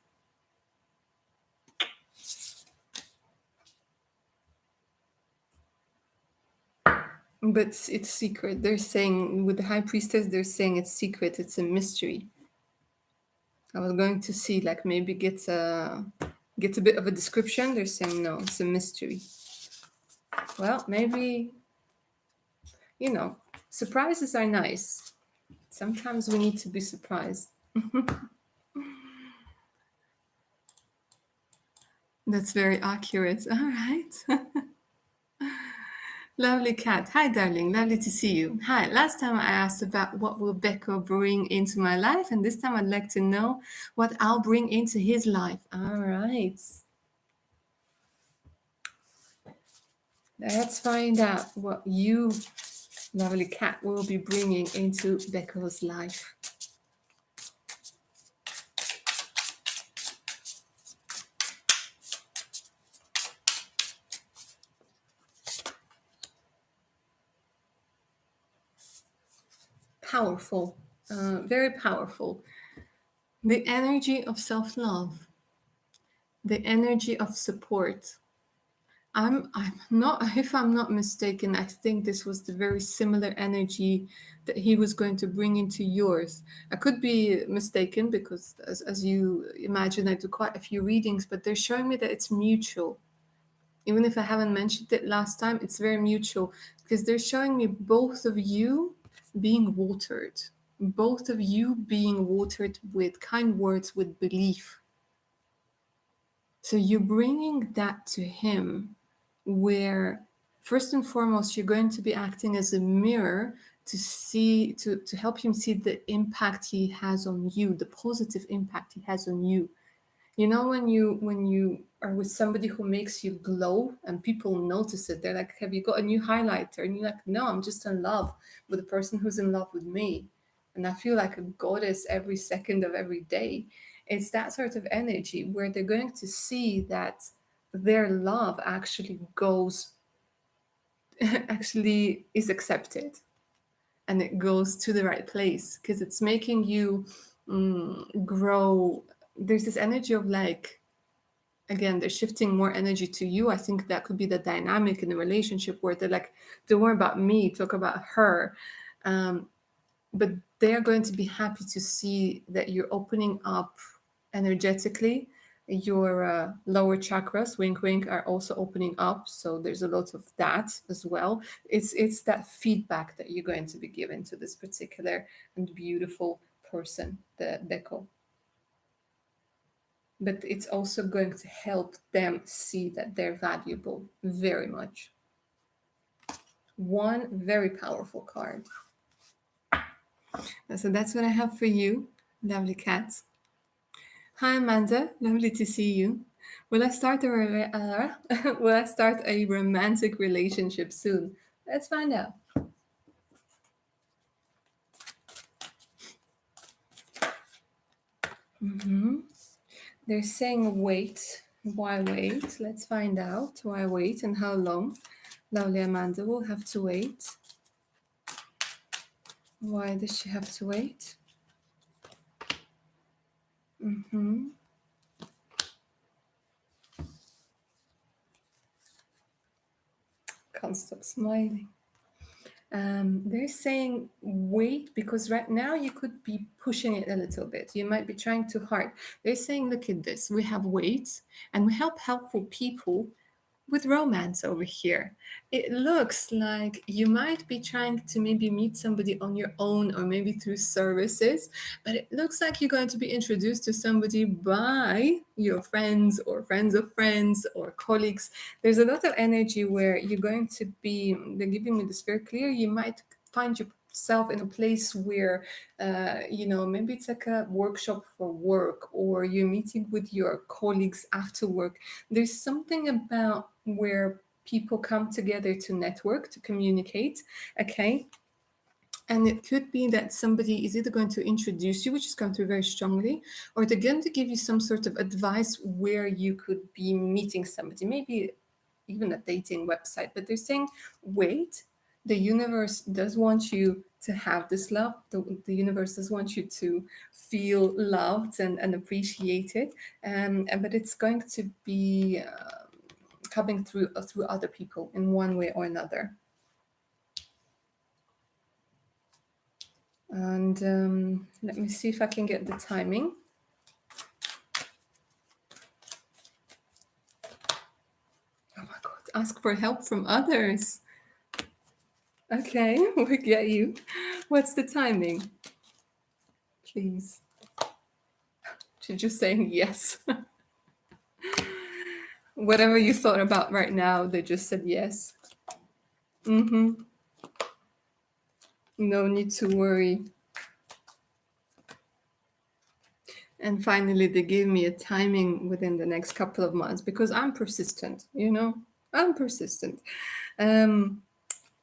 [SPEAKER 1] But it's secret. They're saying, with the High Priestess, they're saying it's secret. It's a mystery. I was going to see, like, maybe get a bit of a description. They're saying no, it's a mystery. Well, maybe, surprises are nice. Sometimes we need to be surprised. That's very accurate. All right. Lovely cat. Hi, darling. Lovely to see you. Hi. Last time I asked about what will Beko bring into my life, and this time I'd like to know what I'll bring into his life. All right. Let's find out what you, lovely cat, will be bringing into Beko's life. Powerful, very powerful. The energy of self-love, the energy of support. I'm not, if I'm not mistaken, I think this was the very similar energy that he was going to bring into yours. I could be mistaken, because as you imagine, I do quite a few readings, but they're showing me that it's mutual. Even if I haven't mentioned it last time, it's very mutual, because they're showing me both of you being watered, both of you being watered with kind words, with belief. So you're bringing that to him, where first and foremost you're going to be acting as a mirror to help him see the impact he has on you, the positive impact he has on you. When you are with somebody who makes you glow and people notice it, they're like, have you got a new highlighter? And you're like, no, I'm just in love with the person who's in love with me, and I feel like a goddess every second of every day. It's that sort of energy where they're going to see that their love actually goes actually is accepted, and it goes to the right place, because it's making you grow. There's this energy of like again, they're shifting more energy to you. I think that could be the dynamic in the relationship where they're like, don't worry about me, talk about her. Um, but they're going to be happy to see that you're opening up energetically. Your lower chakras, wink wink, are also opening up, so there's a lot of that as well. It's that feedback that you're going to be given to this particular and beautiful person, the Beko. But it's also going to help them see that they're valuable very much. One very powerful card. So that's what I have for you, lovely cat. Hi Amanda, lovely to see you. Will I start will I start a romantic relationship soon? Let's find out. They're saying wait. Why wait? Let's find out why wait and how long. Lovely Amanda will have to wait. Why does she have to wait? Can't stop smiling. They're saying wait because right now you could be pushing it a little bit. You might be trying too hard. They're saying, look at this. We have wait and we help helpful people with romance over here. It looks like you might be trying to maybe meet somebody on your own or maybe through services, but it looks like you're going to be introduced to somebody by your friends or friends of friends or colleagues. There's a lot of energy where you're going to be, they're giving me this very clear, you might find yourself in a place where maybe it's like a workshop for work or you're meeting with your colleagues after work. There's something about where people come together to network, to communicate, okay? And it could be that somebody is either going to introduce you, which is going through very strongly, or they're going to give you some sort of advice where you could be meeting somebody, maybe even a dating website. But they're saying, wait, the universe does want you to have this love. The universe does want you to feel loved and appreciated. But it's going to be coming through other people in one way or another. And let me see if I can get the timing. Oh my God, ask for help from others. Okay, we get you. What's the timing? Please. She's just saying yes. Whatever you thought about right now, they just said yes. No need to worry. And finally, they gave me a timing within the next couple of months because I'm persistent, I'm persistent.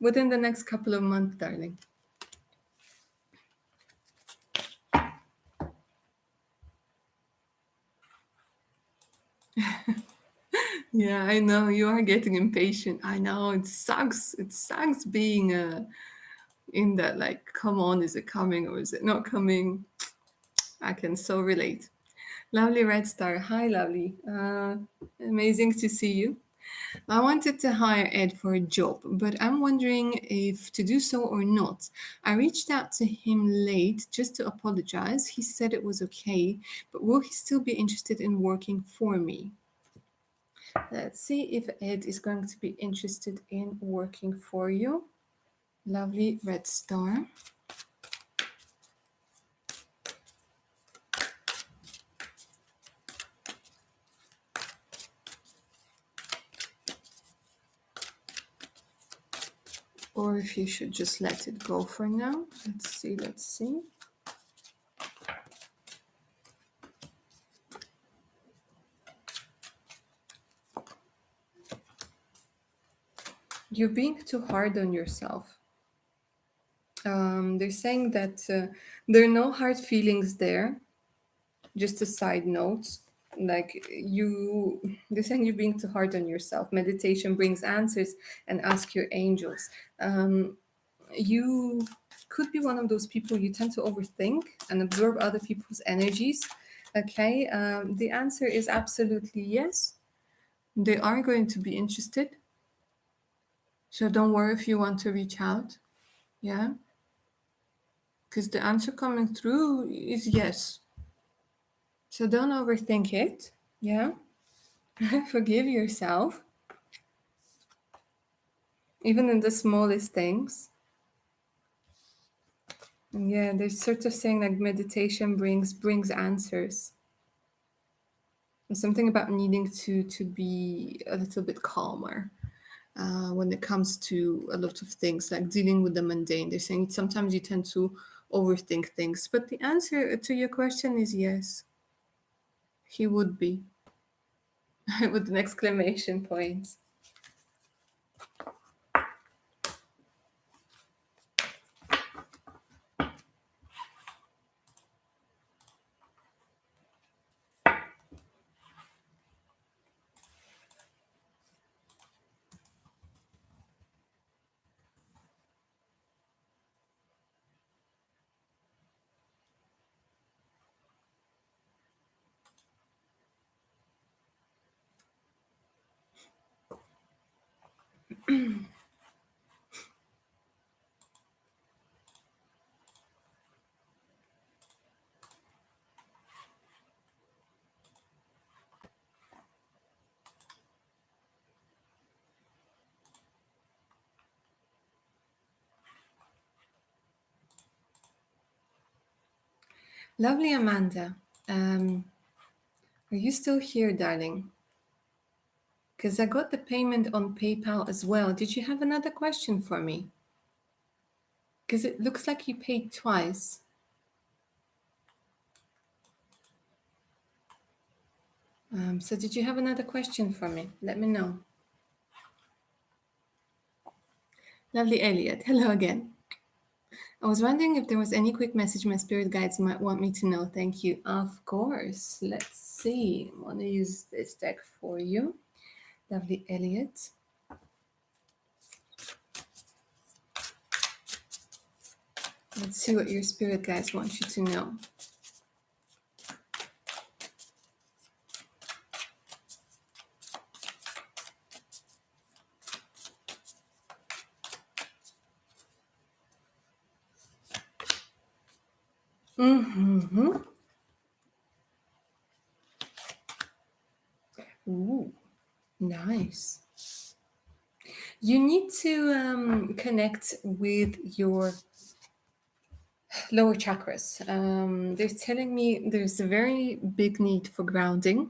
[SPEAKER 1] Within the next couple of months, darling. Yeah, I know you are getting impatient. I know it sucks. It sucks being in that, like, come on, is it coming or is it not coming? I can so relate. Lovely Red Star. Hi, lovely. Amazing to see you. I wanted to hire Ed for a job, but I'm wondering if to do so or not. I reached out to him late just to apologize. He said it was okay, but will he still be interested in working for me? Let's see if Ed is going to be interested in working for you. Lovely Red Star. Or if you should just let it go for now. Let's see. You're being too hard on yourself. They're saying that there are no hard feelings there. Just a side note, like they're saying you're being too hard on yourself. Meditation brings answers, and ask your angels. You could be one of those people, you tend to overthink and absorb other people's energies. Okay, the answer is absolutely yes. They are going to be interested. So don't worry if you want to reach out. Yeah, because the answer coming through is yes. So don't overthink it. Yeah, forgive yourself, even in the smallest things. And yeah, there's sort of saying like meditation brings answers. There's something about needing to be a little bit calmer when it comes to a lot of things, like dealing with the mundane. They're saying sometimes you tend to overthink things, but the answer to your question is yes, he would be with an exclamation point. Lovely Amanda. Are you still here, darling? Because I got the payment on PayPal as well. Did you have another question for me? Because it looks like you paid twice. So did you have another question for me? Let me know. Lovely Elliot. Hello again. I was wondering if there was any quick message my spirit guides might want me to know. Thank you. Of course. Let's see. I want to use this deck for you. Lovely Elliot. Let's see what your spirit guides want you to know. Mm-hmm. Ooh, nice. You need to connect with your lower chakras. They're telling me there's a very big need for grounding.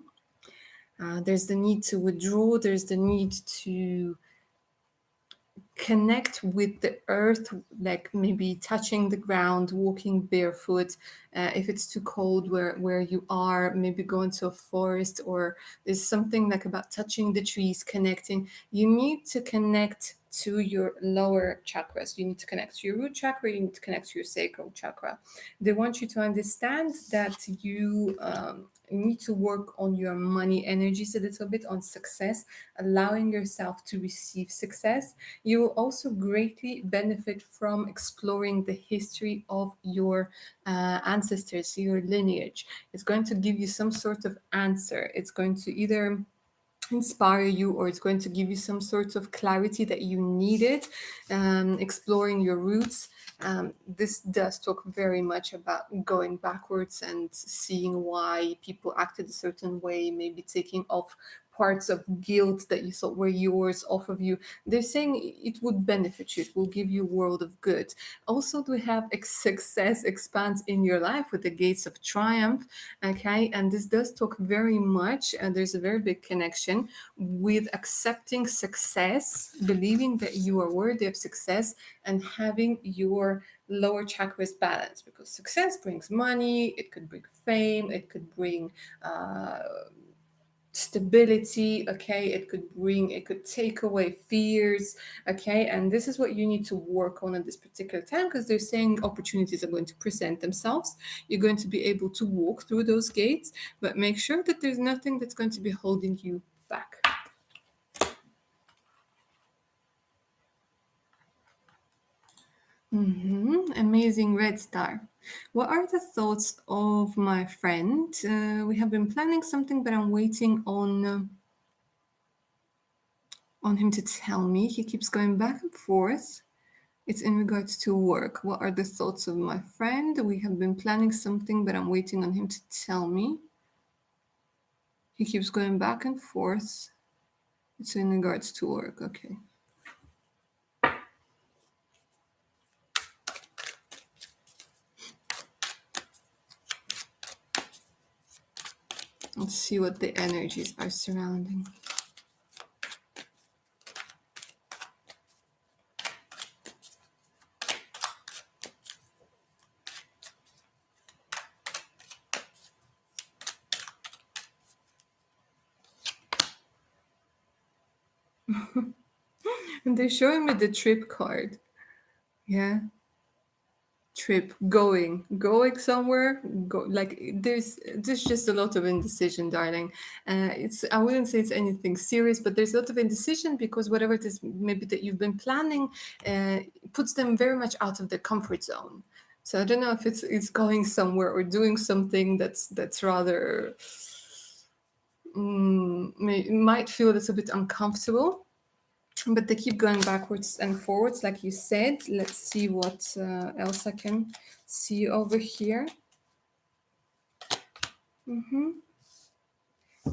[SPEAKER 1] There's the need to withdraw. There's the need to connect with the earth, like maybe touching the ground, walking barefoot. If it's too cold where you are, maybe go into a forest, or there's something like about touching the trees, connecting. You need to connect to your lower chakras. You need to connect to your root chakra. You need to connect to your sacral chakra. They want you to understand that you need to work on your money energies a little bit, on success, allowing yourself to receive success. You will also greatly benefit from exploring the history of your ancestors, your lineage. It's going to give you some sort of answer. It's going to either inspire you, or it's going to give you some sort of clarity that you needed. Exploring your roots. This does talk very much about going backwards and seeing why people acted a certain way, maybe taking off parts of guilt that you thought were yours off of you. They're saying it would benefit you, it will give you a world of good. Also, to have success expands in your life with the gates of triumph. Okay, and this does talk very much, and there's a very big connection with accepting success, believing that you are worthy of success, and having your lower chakras balanced, because success brings money, it could bring fame, it could bring stability. Okay, it could take away fears. Okay, and this is what you need to work on at this particular time, because they're saying opportunities are going to present themselves. You're going to be able to walk through those gates, but make sure that there's nothing that's going to be holding you back. Amazing red star. What are the thoughts of my friend? We have been planning something, but I'm waiting on him to tell me. He keeps going back and forth. It's in regards to work. What are the thoughts of my friend? We have been planning something, but I'm waiting on him to tell me. He keeps going back and forth. It's in regards to work. Okay. Let's see what the energies are surrounding. And they're showing me the trip card. Yeah. Trip, going somewhere, go like there's just a lot of indecision, darling. It's, I wouldn't say it's anything serious, but there's a lot of indecision because whatever it is maybe that you've been planning puts them very much out of their comfort zone. So I don't know if it's going somewhere or doing something that's rather might feel a little bit uncomfortable, but they keep going backwards and forwards, like you said. Let's see what else I can see over here.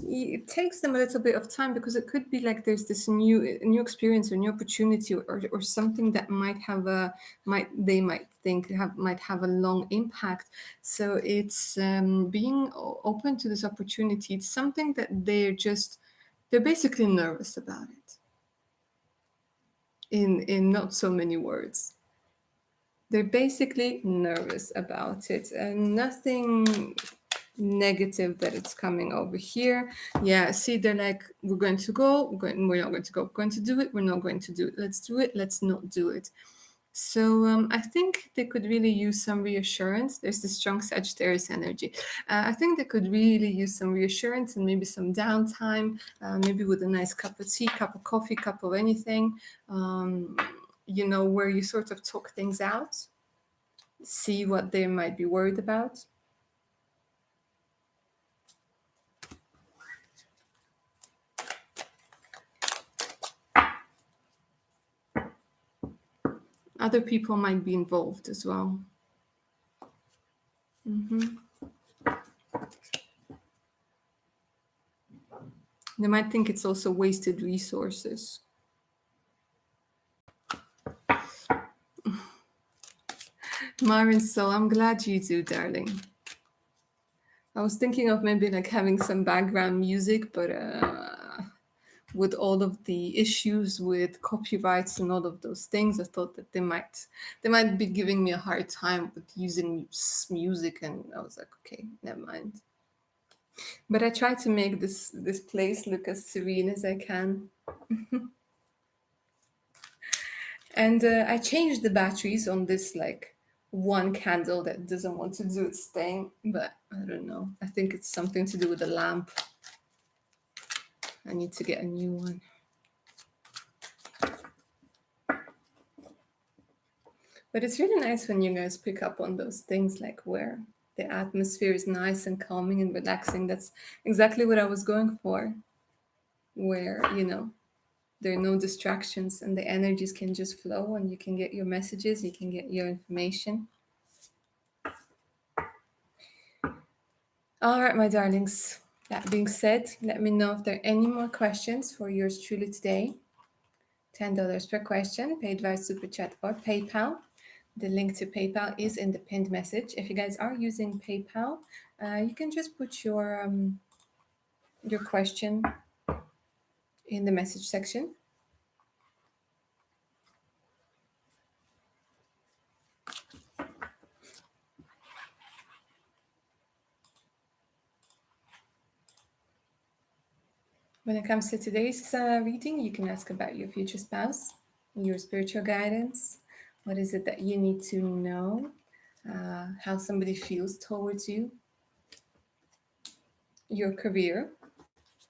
[SPEAKER 1] It takes them a little bit of time because it could be like there's this new experience or new opportunity, or something that they might think might have a long impact. So it's being open to this opportunity. It's something that they're basically nervous about it, in not so many words. They're basically nervous about it, and nothing negative that it's coming over here. Yeah, see, they're like, we're going to go, we're not going to go, we're going to do it, we're not going to do it, let's do it, let's not do it. So I think they could really use some reassurance. There's the strong Sagittarius energy. I think they could really use some reassurance and maybe some downtime, maybe with a nice cup of tea, cup of coffee, cup of anything, where you sort of talk things out, see what they might be worried about. Other people might be involved as well. They might think it's also wasted resources. Marin, so I'm glad you do, darling. I was thinking of maybe like having some background music, but with all of the issues with copyrights and all of those things, I thought that they might be giving me a hard time with using music, and I was like, okay, never mind. But I try to make this place look as serene as I can. And I changed the batteries on this like one candle that doesn't want to do its thing, but I don't know. I think it's something to do with the lamp. I need to get a new one. But it's really nice when you guys pick up on those things, like where the atmosphere is nice and calming and relaxing. That's exactly what I was going for. Where, there are no distractions and the energies can just flow and you can get your messages, you can get your information. All right, my darlings. That being said, let me know if there are any more questions for yours truly today. $10 per question, paid via Super Chat or PayPal. The link to PayPal is in the pinned message. If you guys are using PayPal, you can just put your question in the message section. When it comes to today's reading, you can ask about your future spouse, your spiritual guidance. What is it that you need to know? How somebody feels towards you, your career,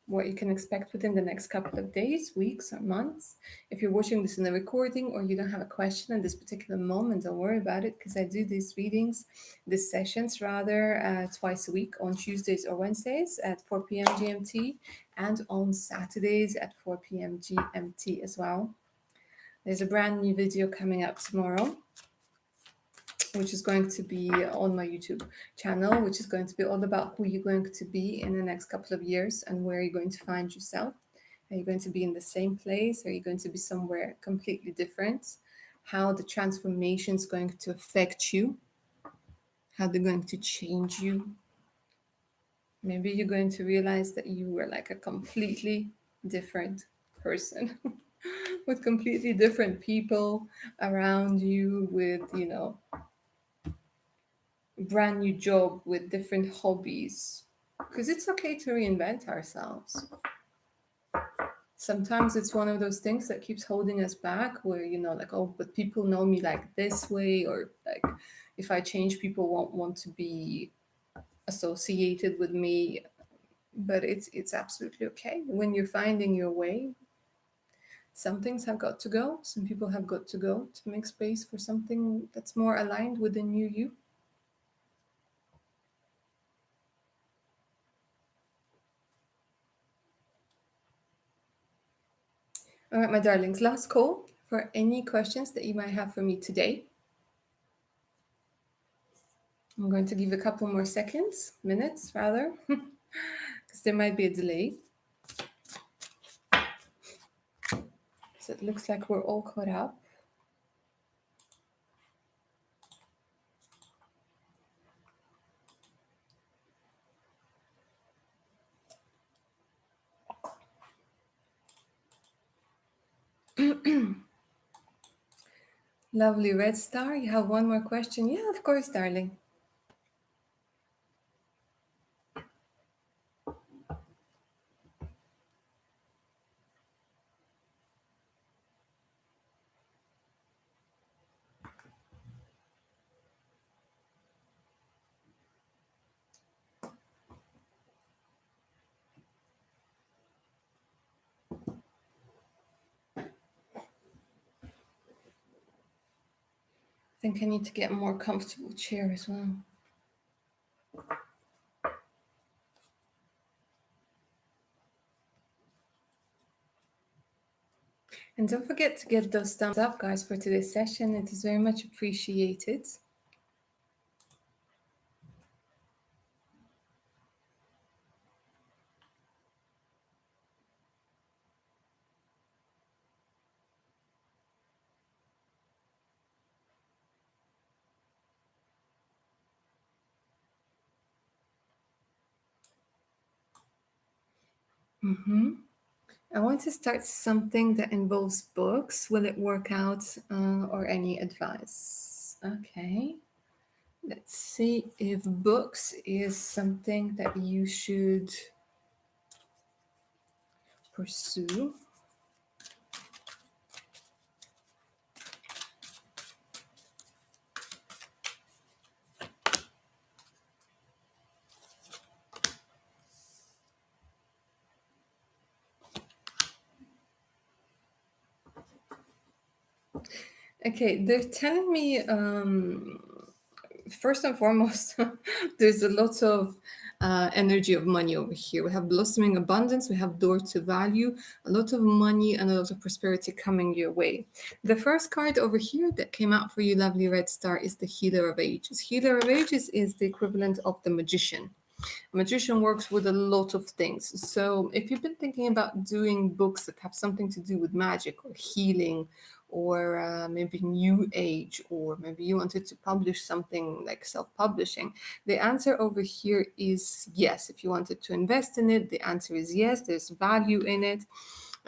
[SPEAKER 1] what you can expect within the next couple of days, weeks, or months. If you're watching this in the recording or you don't have a question at this particular moment, don't worry about it, because I do these readings, these sessions rather, twice a week on Tuesdays or Wednesdays at 4 p.m. GMT and on Saturdays at 4 p.m. GMT as well. There's a brand new video coming up tomorrow, which is going to be on my YouTube channel, which is going to be all about who you're going to be in the next couple of years and where you're going to find yourself. Are you going to be in the same place? Are you going to be somewhere completely different? How the transformation is going to affect you? How they're going to change you? Maybe you're going to realize that you were like a completely different person with completely different people around you, with, brand new job, with different hobbies, because it's okay to reinvent ourselves. Sometimes it's one of those things that keeps holding us back, where, like, oh, but people know me like this way, or like if I change, people won't want to be associated with me. But it's absolutely okay when you're finding your way. Some things have got to go, some people have got to go to make space for something that's more aligned with the new you. All right, my darlings, last call for any questions that you might have for me today. I'm going to give a couple more seconds, minutes rather, because there might be a delay. So it looks like we're all caught up. Lovely red star. You have one more question? Yeah, of course, darling. I think I need to get a more comfortable chair as well. And don't forget to give those thumbs up, guys, for today's session. It is very much appreciated. I want to start something that involves books. Will it work out, or any advice? Okay. Let's see if books is something that you should pursue. Okay, they're telling me, first and foremost, there's a lot of energy of money over here. We have blossoming abundance, we have door to value, a lot of money and a lot of prosperity coming your way. The first card over here that came out for you, lovely red star, is the Healer of Ages. Healer of Ages is the equivalent of the Magician. A magician works with a lot of things. So if you've been thinking about doing books that have something to do with magic or healing, or maybe new age, or maybe you wanted to publish something like self-publishing, the answer over here is yes. If you wanted to invest in it, the answer is yes. There's value in it.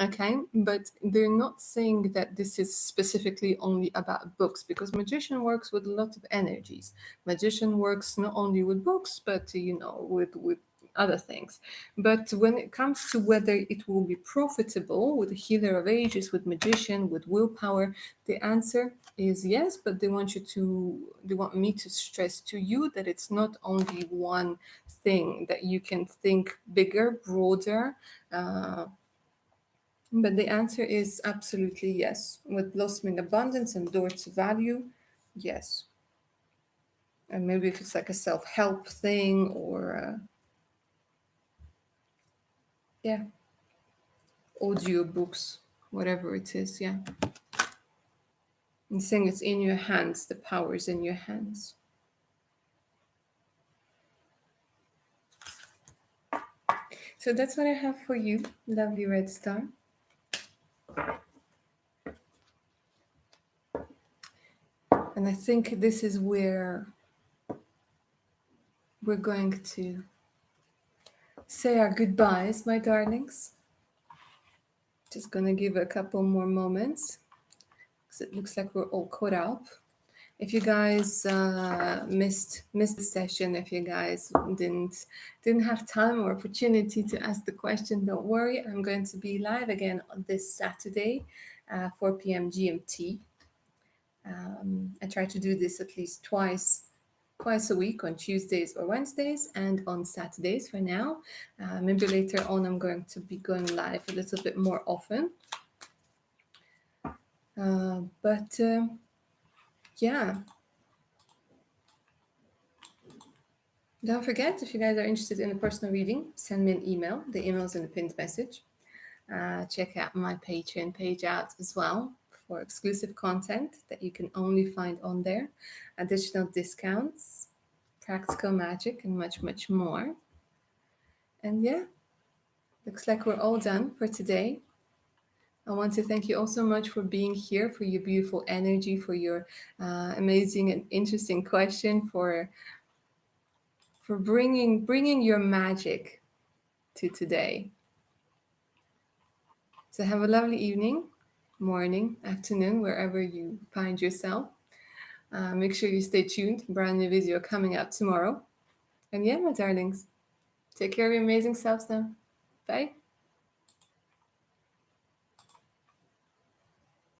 [SPEAKER 1] Okay, but they're not saying that this is specifically only about books, because magician works with a lot of energies. Magician works not only with books, but with other things. But when it comes to whether it will be profitable with the Healer of Ages, with magician, with willpower, the answer is yes, but they want me to stress to you that it's not only one thing, that you can think bigger, broader. Uh, but the answer is absolutely yes. With blossoming abundance and door to value, yes. And maybe if it's like a self help thing or, yeah, audio books, whatever it is, yeah. I'm saying it's in your hands, the power is in your hands. So that's what I have for you, lovely red star. And I think this is where we're going to say our goodbyes, my darlings. Just going to give a couple more moments because it looks like we're all caught up. If you guys missed the session, if you guys didn't have time or opportunity to ask the question, don't worry. I'm going to be live again on this Saturday, 4 p.m. GMT. I try to do this at least twice a week, on Tuesdays or Wednesdays, and on Saturdays for now. Maybe later on I'm going to be going live a little bit more often. But yeah. Don't forget, if you guys are interested in a personal reading, send me an email. The email is in the pinned message. Check out my Patreon page out as well for exclusive content that you can only find on there, additional discounts, practical magic, and much, much more. And yeah, looks like we're all done for today. I want to thank you all so much for being here, for your beautiful energy, for your amazing and interesting question, for bringing your magic to today. So have a lovely evening, morning, afternoon, wherever you find yourself. Make sure you stay tuned. Brand new video coming out tomorrow. And yeah, my darlings, take care of your amazing selves now. Bye.